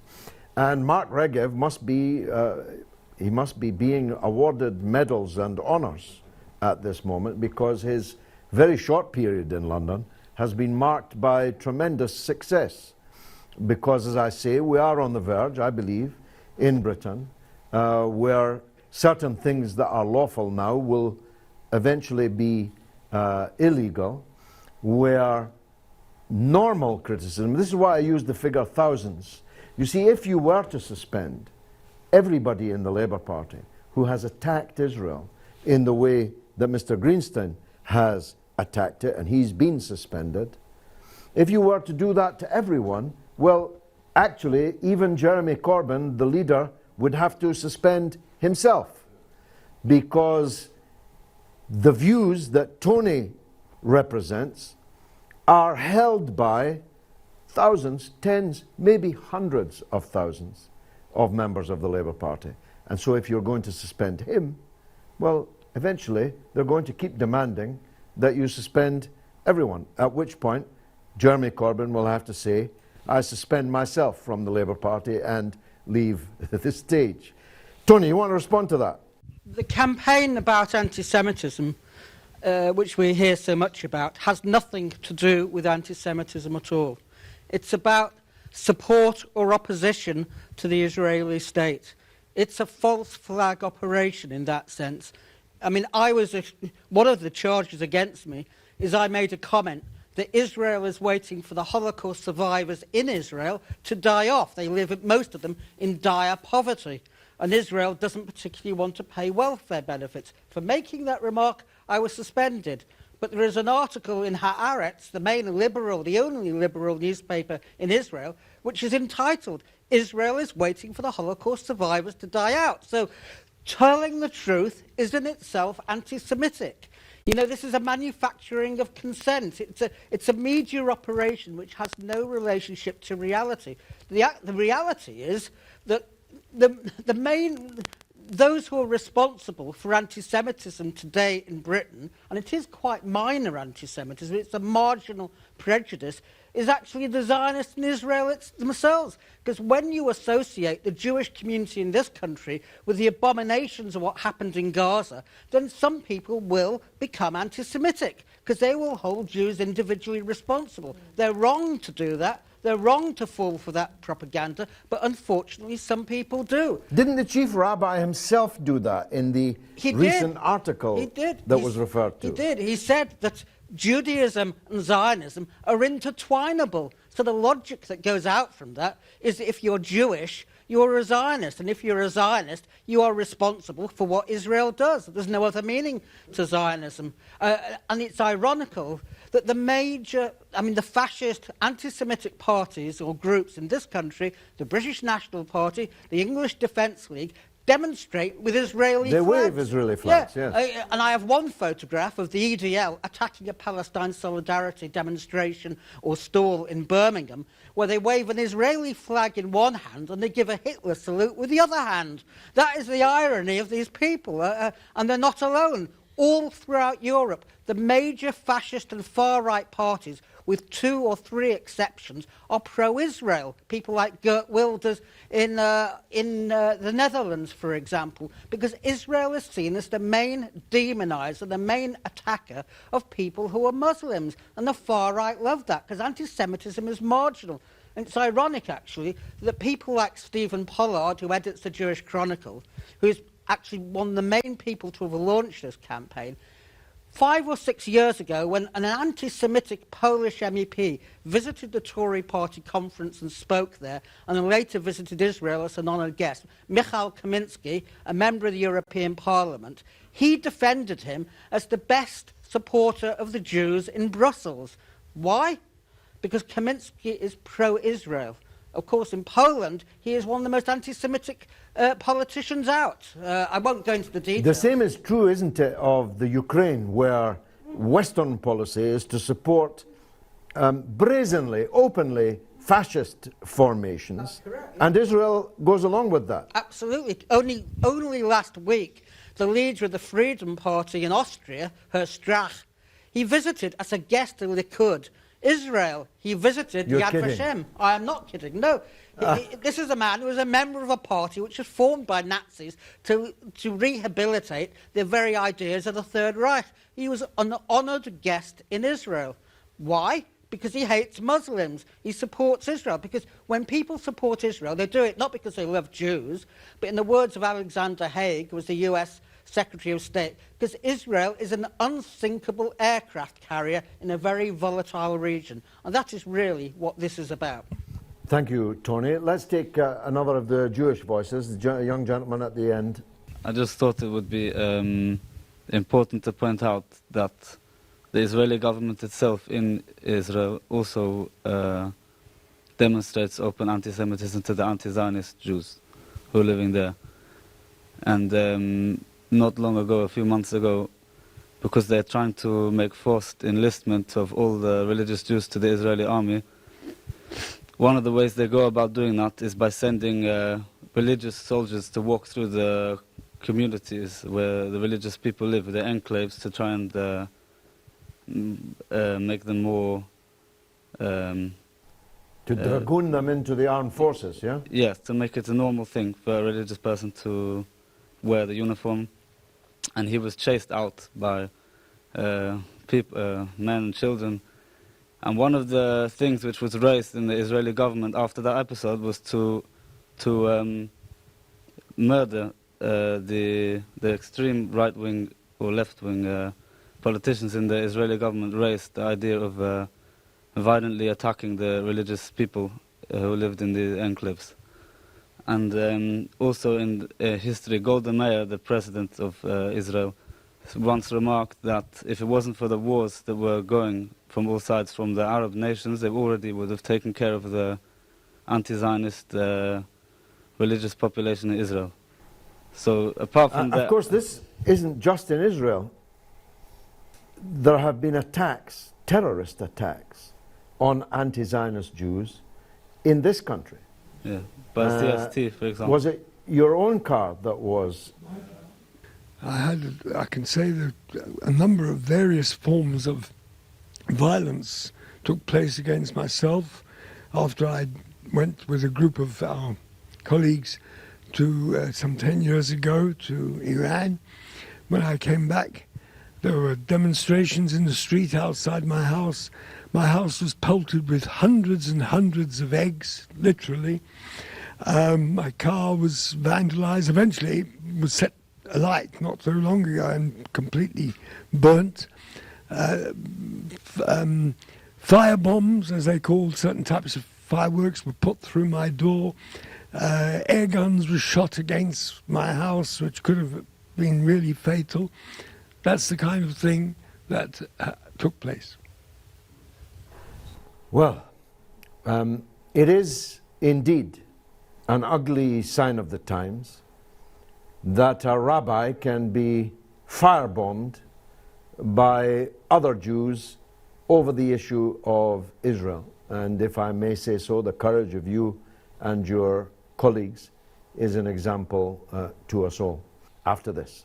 And Mark Regev must be being awarded medals and honors at this moment, because his very short period in London has been marked by tremendous success. Because, as I say, we are on the verge, I believe, in Britain, where certain things that are lawful now will eventually be illegal, where normal criticism, this is why I use the figure thousands. You see, if you were to suspend everybody in the Labour Party who has attacked Israel in the way that Mr. Greenstein has attacked it, and he's been suspended, if you were to do that to everyone, well, actually, even Jeremy Corbyn, the leader, would have to suspend himself, because the views that Tony represents are held by thousands, tens, maybe hundreds of thousands of members of the Labour Party. And so if you're going to suspend him, well, eventually they're going to keep demanding that you suspend everyone, at which point Jeremy Corbyn will have to say, I suspend myself from the Labour Party and leave the stage. Tony, you want to respond to that? The campaign about anti-Semitism, which we hear so much about, has nothing to do with anti-Semitism at all. It's about support or opposition to the Israeli state. It's a false flag operation in that sense. I mean, one of the charges against me is I made a comment that Israel is waiting for the Holocaust survivors in Israel to die off. They live, most of them, in dire poverty. And Israel doesn't particularly want to pay welfare benefits. For making that remark, I was suspended. But there is an article in Haaretz, the main liberal, the only liberal newspaper in Israel, which is entitled, Israel is waiting for the Holocaust survivors to die out. So telling the truth is in itself anti-Semitic. You know, this is a manufacturing of consent. It's a media operation which has no relationship to reality. The reality is that those who are responsible for anti-Semitism today in Britain, and it is quite minor anti-Semitism, it's a marginal prejudice, is actually the Zionists in Israel themselves. Because when you associate the Jewish community in this country with the abominations of what happened in Gaza, then some people will become anti-Semitic, because they will hold Jews individually responsible. They're wrong to do that. They're wrong to fall for that propaganda, but unfortunately some people do. Didn't the chief rabbi himself do that in the recent article that was referred to? He did. He said that Judaism and Zionism are intertwinable. So the logic that goes out from that is that if you're Jewish, you're a Zionist, and if you're a Zionist, you are responsible for what Israel does. There's no other meaning to Zionism. And it's ironical that the fascist anti-Semitic parties or groups in this country, the British National Party, the English Defence League, demonstrate with Israeli They flags. wave Israeli flags, yeah. yes. And I have one photograph of the EDL attacking a Palestine solidarity demonstration or stall in Birmingham, where they wave an Israeli flag in one hand and they give a Hitler salute with the other hand. That is the irony of these people, and they're not alone. All throughout Europe, the major fascist and far-right parties, with 2 or 3 exceptions, are pro-Israel. People like Geert Wilders in the Netherlands, for example, because Israel is seen as the main demoniser, the main attacker of people who are Muslims. And the far-right love that, because anti-Semitism is marginal. And it's ironic, actually, that people like Stephen Pollard, who edits the Jewish Chronicle, who is actually one of the main people to have launched this campaign, 5 or 6 years ago, when an anti-Semitic Polish MEP visited the Tory party conference and spoke there, and then later visited Israel as an honoured guest, Michal Kamiński, a member of the European Parliament, he defended him as the best supporter of the Jews in Brussels. Why? Because Kamiński is pro-Israel. Of course, in Poland, he is one of the most anti-Semitic politicians out. I won't go into the details. The same is true, isn't it, of the Ukraine, where Western policy is to support brazenly, openly fascist formations. And Israel goes along with that. Absolutely. Only last week, the leader of the Freedom Party in Austria, Horst Strach, he visited as a guest of Likud Israel. He visited You're Yad kidding. Vashem. I am not kidding. No. This is a man who was a member of a party which was formed by Nazis to rehabilitate the very ideas of the Third Reich. He was an honoured guest in Israel. Why? Because he hates Muslims. He supports Israel. Because when people support Israel, they do it not because they love Jews, but in the words of Alexander Haig, who was the US Secretary of State, because Israel is an unsinkable aircraft carrier in a very volatile region. And that is really what this is about. Thank you, Tony. Let's take another of the Jewish voices, the young gentleman at the end. I just thought it would be important to point out that the Israeli government itself in Israel also demonstrates open anti-Semitism to the anti-Zionist Jews who are living there. And not long ago, a few months ago, because they're trying to make forced enlistment of all the religious Jews to the Israeli army, one of the ways they go about doing that is by sending religious soldiers to walk through the communities where the religious people live, the enclaves, to try and make them more... to dragoon them into the armed forces, yeah? Yes, to make it a normal thing for a religious person to wear the uniform. And he was chased out by people, men and children. And one of the things which was raised in the Israeli government after that episode was to murder the extreme right-wing or left-wing politicians in the Israeli government. Raised the idea of violently attacking the religious people who lived in the enclaves. And also in history, Golda Meir, the president of Israel, once remarked that if it wasn't for the wars that were going from all sides from the Arab nations, they already would have taken care of the anti-Zionist religious population in Israel. So apart from that... Of course, this isn't just in Israel. There have been attacks, terrorist attacks, on anti-Zionist Jews in this country. Yeah, by CST, for example. Was it your own car that was... I can say that a number of various forms of violence took place against myself after I went with a group of our colleagues to some 10 years ago to Iran. When I came back, there were demonstrations in the street outside my house. My house was pelted with hundreds and hundreds of eggs, literally. My car was vandalized. Eventually, it was set alight not so long ago and completely burnt. Fire bombs, as they called certain types of fireworks, were put through my door. Air guns were shot against my house, which could have been really fatal. That's the kind of thing that took place. Well, it is indeed an ugly sign of the times. that a rabbi can be firebombed by other Jews over the issue of Israel. And if I may say so, the courage of you and your colleagues is an example to us all. After this.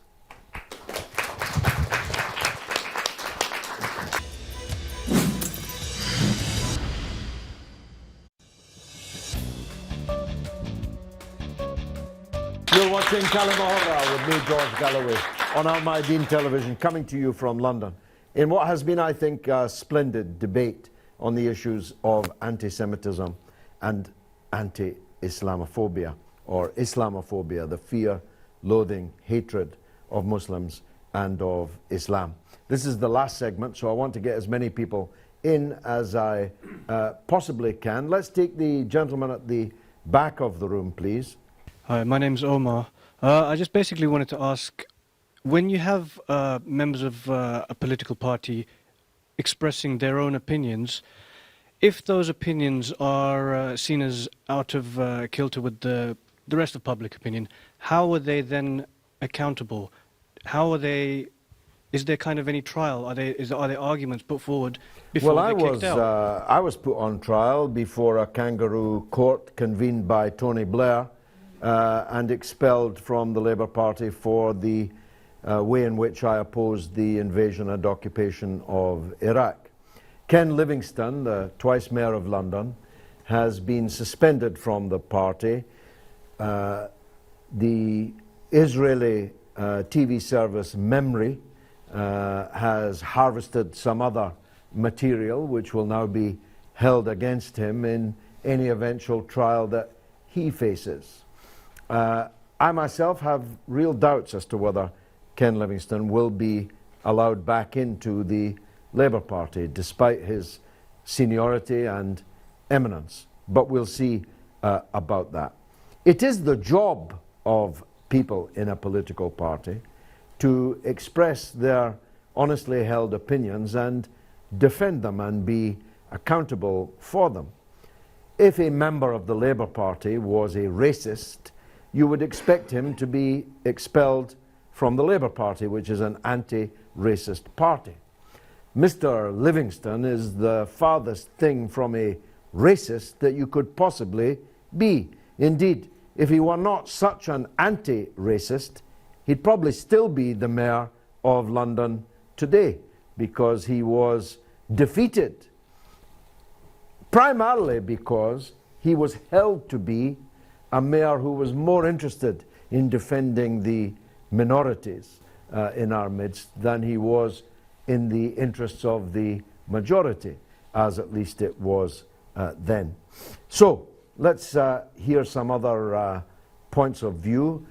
You're watching كلمة with me, George Galloway, on Al-Mayadeen television, coming to you from London, in what has been, I think, a splendid debate on the issues of anti-Semitism and anti-Islamophobia, or Islamophobia, the fear, loathing, hatred of Muslims and of Islam. This is the last segment, so I want to get as many people in as I possibly can. Let's take the gentleman at the back of the room, please. Hi, my name's Omar. I just basically wanted to ask, when you have members of a political party expressing their own opinions, if those opinions are seen as out of kilter with the rest of public opinion, how are they then accountable? How are they? Is there kind of any trial? Are there arguments put forward before they're kicked out? I was put on trial before a kangaroo court convened by Tony Blair and expelled from the Labour Party for the way in which I opposed the invasion and occupation of Iraq. Ken Livingstone, the twice Mayor of London, has been suspended from the party. The Israeli TV service Memory has harvested some other material which will now be held against him in any eventual trial that he faces. I myself have real doubts as to whether Ken Livingstone will be allowed back into the Labour Party despite his seniority and eminence, but we'll see about that. It is the job of people in a political party to express their honestly held opinions and defend them and be accountable for them. If a member of the Labour Party was a racist, you would expect him to be expelled from the Labour Party, which is an anti-racist party. Mr. Livingstone is the farthest thing from a racist that you could possibly be. Indeed, if he were not such an anti-racist, he'd probably still be the Mayor of London today, because he was defeated primarily because he was held to be a mayor who was more interested in defending the minorities in our midst than he was in the interests of the majority, as at least it was then. So let's hear some other points of view.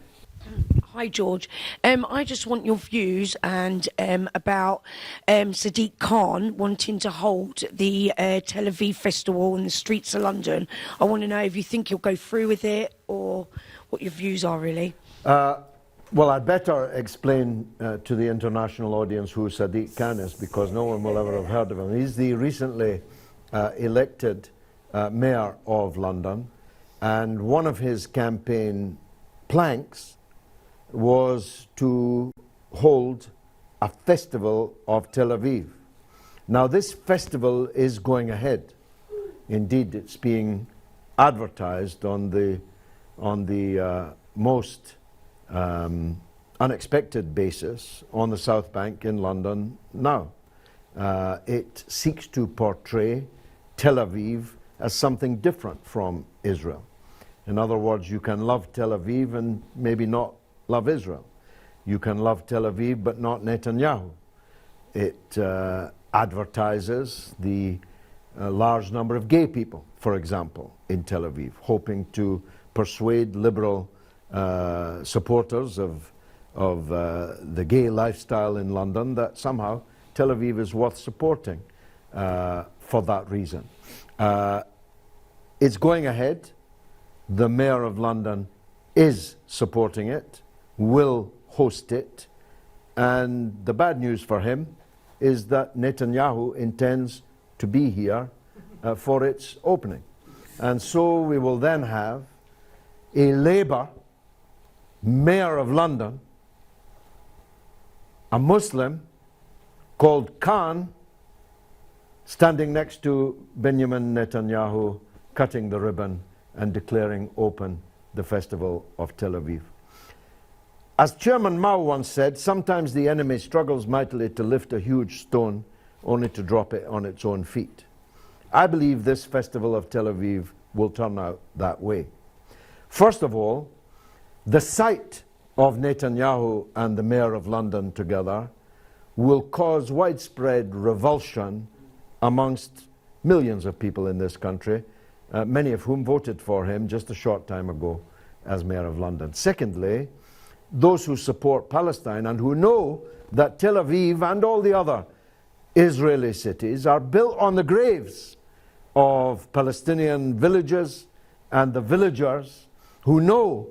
Hi George, I just want your views and about Sadiq Khan wanting to hold the Tel Aviv festival in the streets of London. I want to know if you think he'll go through with it or what your views are really. Well, I'd better explain to the international audience who Sadiq Khan is, because no one will ever have heard of him. He's the recently elected mayor of London, and one of his campaign planks was to hold a festival of Tel Aviv. Now this festival is going ahead. Indeed, it's being advertised on the most unexpected basis on the South Bank in London now. It seeks to portray Tel Aviv as something different from Israel. In other words, you can love Tel Aviv and maybe not love Israel. You can love Tel Aviv but not Netanyahu. It advertises the large number of gay people, for example, in Tel Aviv, hoping to persuade liberal supporters of the gay lifestyle in London that somehow Tel Aviv is worth supporting for that reason. It's going ahead. The Mayor of London is supporting it, will host it, and the bad news for him is that Netanyahu intends to be here for its opening. And so we will then have a Labour mayor of London, a Muslim called Khan, standing next to Benjamin Netanyahu, cutting the ribbon and declaring open the festival of Tel Aviv. As Chairman Mao once said, sometimes the enemy struggles mightily to lift a huge stone only to drop it on its own feet. I believe this festival of Tel Aviv will turn out that way. First of all, the sight of Netanyahu and the Mayor of London together will cause widespread revulsion amongst millions of people in this country, many of whom voted for him just a short time ago as Mayor of London. Secondly, those who support Palestine and who know that Tel Aviv and all the other Israeli cities are built on the graves of Palestinian villages and the villagers who know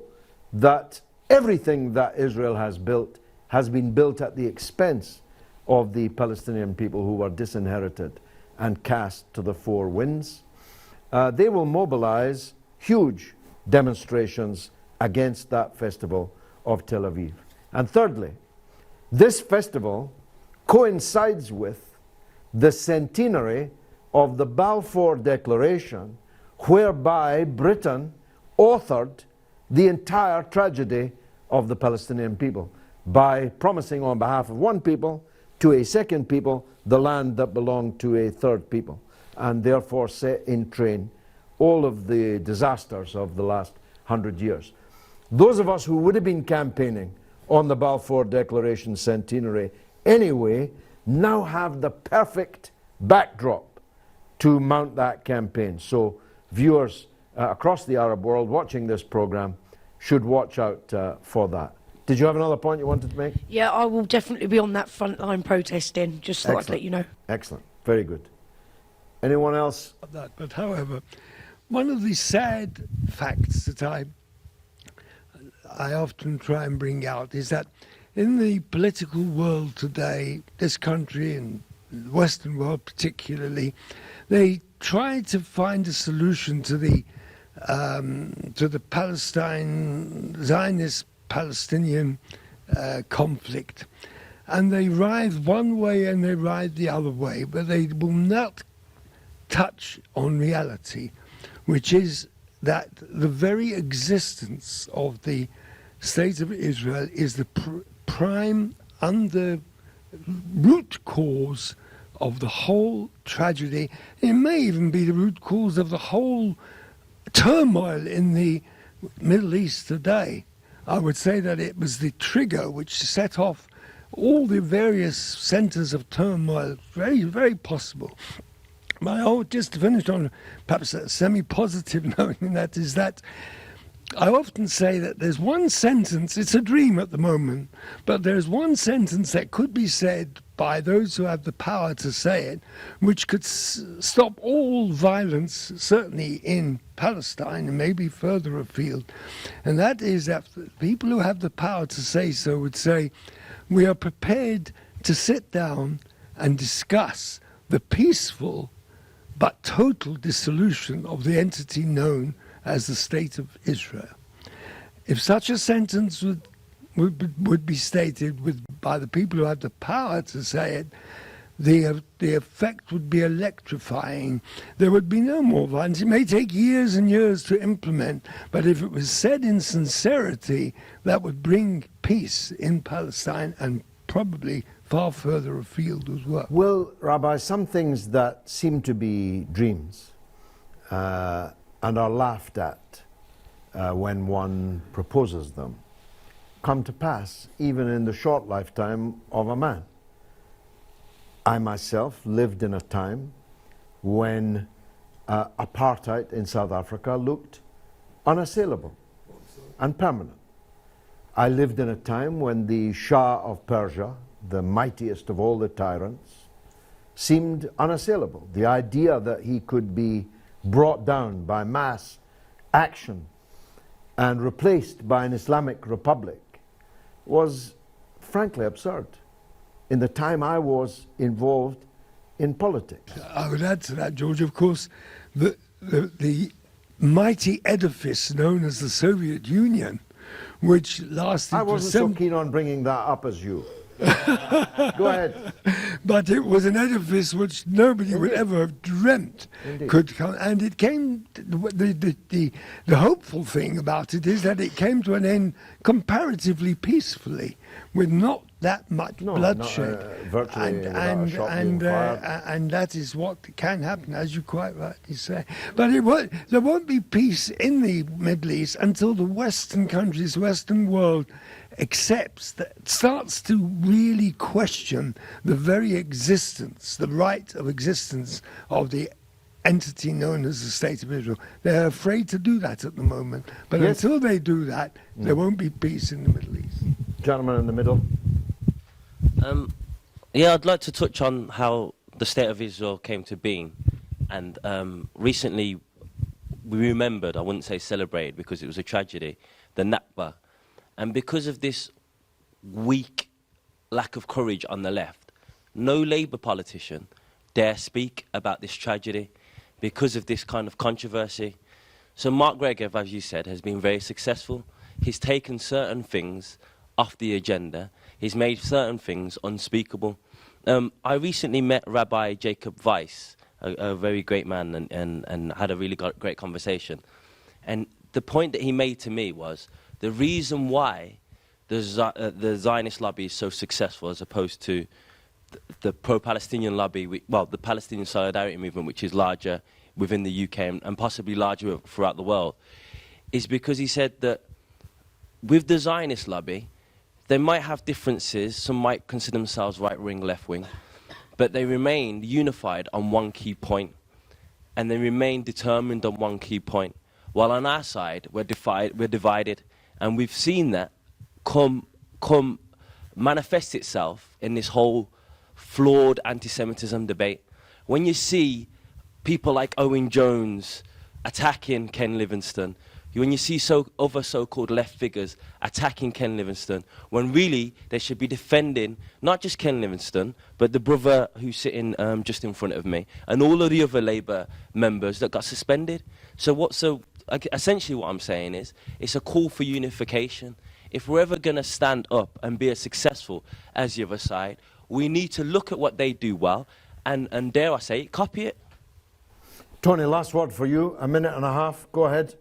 that everything that Israel has built has been built at the expense of the Palestinian people who were disinherited and cast to the four winds. They will mobilize huge demonstrations against that festival of Tel Aviv. And thirdly, this festival coincides with the centenary of the Balfour Declaration, whereby Britain authored the entire tragedy of the Palestinian people by promising on behalf of one people to a second people the land that belonged to a third people, and therefore set in train all of the disasters of the last 100 years. Those of us who would have been campaigning on the Balfour Declaration centenary anyway now have the perfect backdrop to mount that campaign. So viewers across the Arab world watching this program should watch out for that. Did you have another point you wanted to make? Yeah, I will definitely be on that front line protesting. Just thought I'd let you know. Excellent. Very good. Anyone else? But however, one of the sad facts that I often try and bring out is that in the political world today, this country and the Western world particularly, they try to find a solution to the Palestine Zionist Palestinian conflict, and they writhe one way and they writhe the other way, but they will not touch on reality, which is that the very existence of the State of Israel is the prime and the root cause of the whole tragedy. It may even be the root cause of the whole turmoil in the Middle East today. I would say that it was the trigger which set off all the various centres of turmoil. Very, very possible. But just to finish on perhaps a semi-positive note, and that is that I often say that there's one sentence, it's a dream at the moment, but there's one sentence that could be said by those who have the power to say it, which could stop all violence, certainly in Palestine and maybe further afield. And that is that people who have the power to say so would say, we are prepared to sit down and discuss the peaceful but total dissolution of the entity known as the State of Israel. If such a sentence would be stated by the people who have the power to say it, the effect would be electrifying. There would be no more violence. It may take years and years to implement, but if it was said in sincerity, that would bring peace in Palestine and probably far further afield as well. Well, Rabbi, some things that seem to be dreams and are laughed at when one proposes them come to pass even in the short lifetime of a man. I myself lived in a time when apartheid in South Africa looked unassailable and permanent. I lived in a time when the Shah of Persia, the mightiest of all the tyrants, seemed unassailable. The idea that he could be brought down by mass action and replaced by an Islamic republic was frankly absurd in the time I was involved in politics. I would add to that, George, of course, the mighty edifice known as the Soviet Union which lasted I for wasn't so keen on bringing that up as you. Go ahead. But it was an edifice which nobody would ever have dreamt could come. And it came, the hopeful thing about it is that it came to an end comparatively peacefully, with not that much bloodshed. Virtually and that is what can happen, as you quite rightly say. But there won't be peace in the Middle East until the Western countries, Western world, accepts that, starts to really question the very existence, the right of existence of the entity known as the State of Israel. They're afraid to do that at the moment. But until they do that, there won't be peace in the Middle East. Gentleman in the middle. Yeah, I'd like to touch on how the State of Israel came to being. And recently we remembered, I wouldn't say celebrated because it was a tragedy, the Nakba. And because of this weak lack of courage on the left, no Labour politician dare speak about this tragedy because of this kind of controversy. So Mark Regev, as you said, has been very successful. He's taken certain things off the agenda. He's made certain things unspeakable. I recently met Rabbi Jacob Weiss, a very great man, and had a really great conversation. And the point that he made to me was, the reason why the Zionist lobby is so successful as opposed to the pro-Palestinian lobby, well, the Palestinian solidarity movement, which is larger within the UK and possibly larger throughout the world, is because he said that with the Zionist lobby, they might have differences, some might consider themselves right-wing, left-wing, but they remain unified on one key point, and they remain determined on one key point. While on our side, we're divided. And we've seen that come manifest itself in this whole flawed anti-Semitism debate. When you see people like Owen Jones attacking Ken Livingstone, when you see other so-called left figures attacking Ken Livingstone, when really they should be defending not just Ken Livingstone, but the brother who's sitting just in front of me, and all of the other Labour members that got suspended. Essentially what I'm saying is, it's a call for unification. If we're ever going to stand up and be as successful as the other side, we need to look at what they do well and dare I say, copy it. Tony, last word for you, a minute and a half. Go ahead.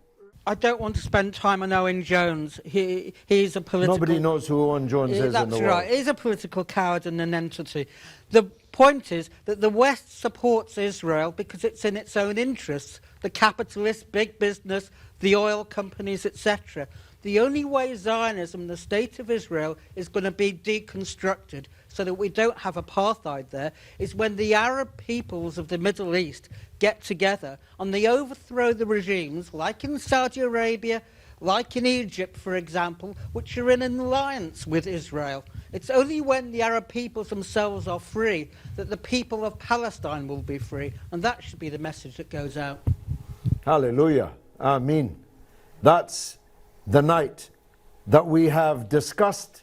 I don't want to spend time on Owen Jones. He's a political... Nobody knows who Owen Jones is in the world. That's right. He's a political coward and an entity. The point is that the West supports Israel because it's in its own interests. The capitalists, big business, the oil companies, etc. The only way Zionism, the State of Israel, is going to be deconstructed so that we don't have apartheid there is when the Arab peoples of the Middle East get together and they overthrow the regimes, like in Saudi Arabia, like in Egypt, for example, which are in an alliance with Israel. It's only when the Arab peoples themselves are free that the people of Palestine will be free, and that should be the message that goes out. Hallelujah. Amen. That's the night that we have discussed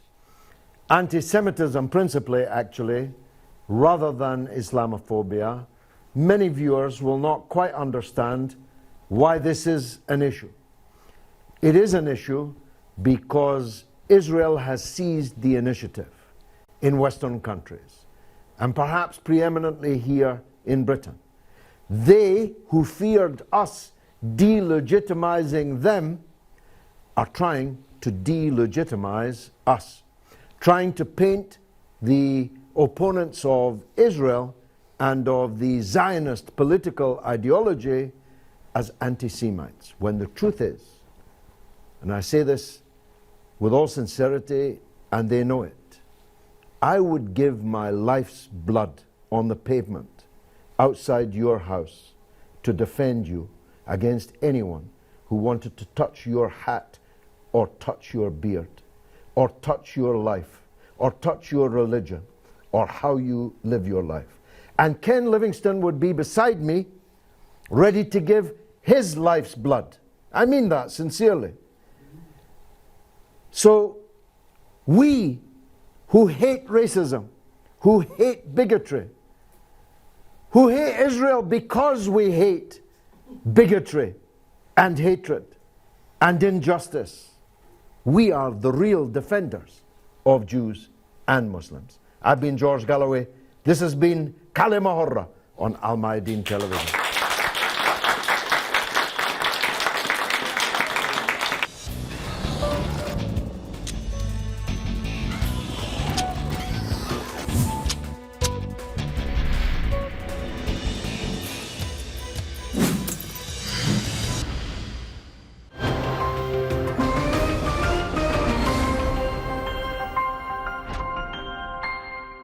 anti-Semitism principally, actually, rather than Islamophobia. Many viewers will not quite understand why this is an issue. It is an issue because Israel has seized the initiative in Western countries, and perhaps preeminently here in Britain. They who feared us delegitimizing them are trying to delegitimize us, trying to paint the opponents of Israel and of the Zionist political ideology as anti-Semites, when the truth is, and I say this with all sincerity, and they know it, I would give my life's blood on the pavement outside your house to defend you against anyone who wanted to touch your hat or touch your beard or touch your life or touch your religion or how you live your life. And Ken Livingstone would be beside me, ready to give his life's blood. I mean that sincerely. So we who hate racism, who hate bigotry, who hate Israel because we hate bigotry and hatred and injustice, We are the real defenders of Jews and Muslims. I've been George Galloway. This has been كلمة حرة on Al Mayadeen Television.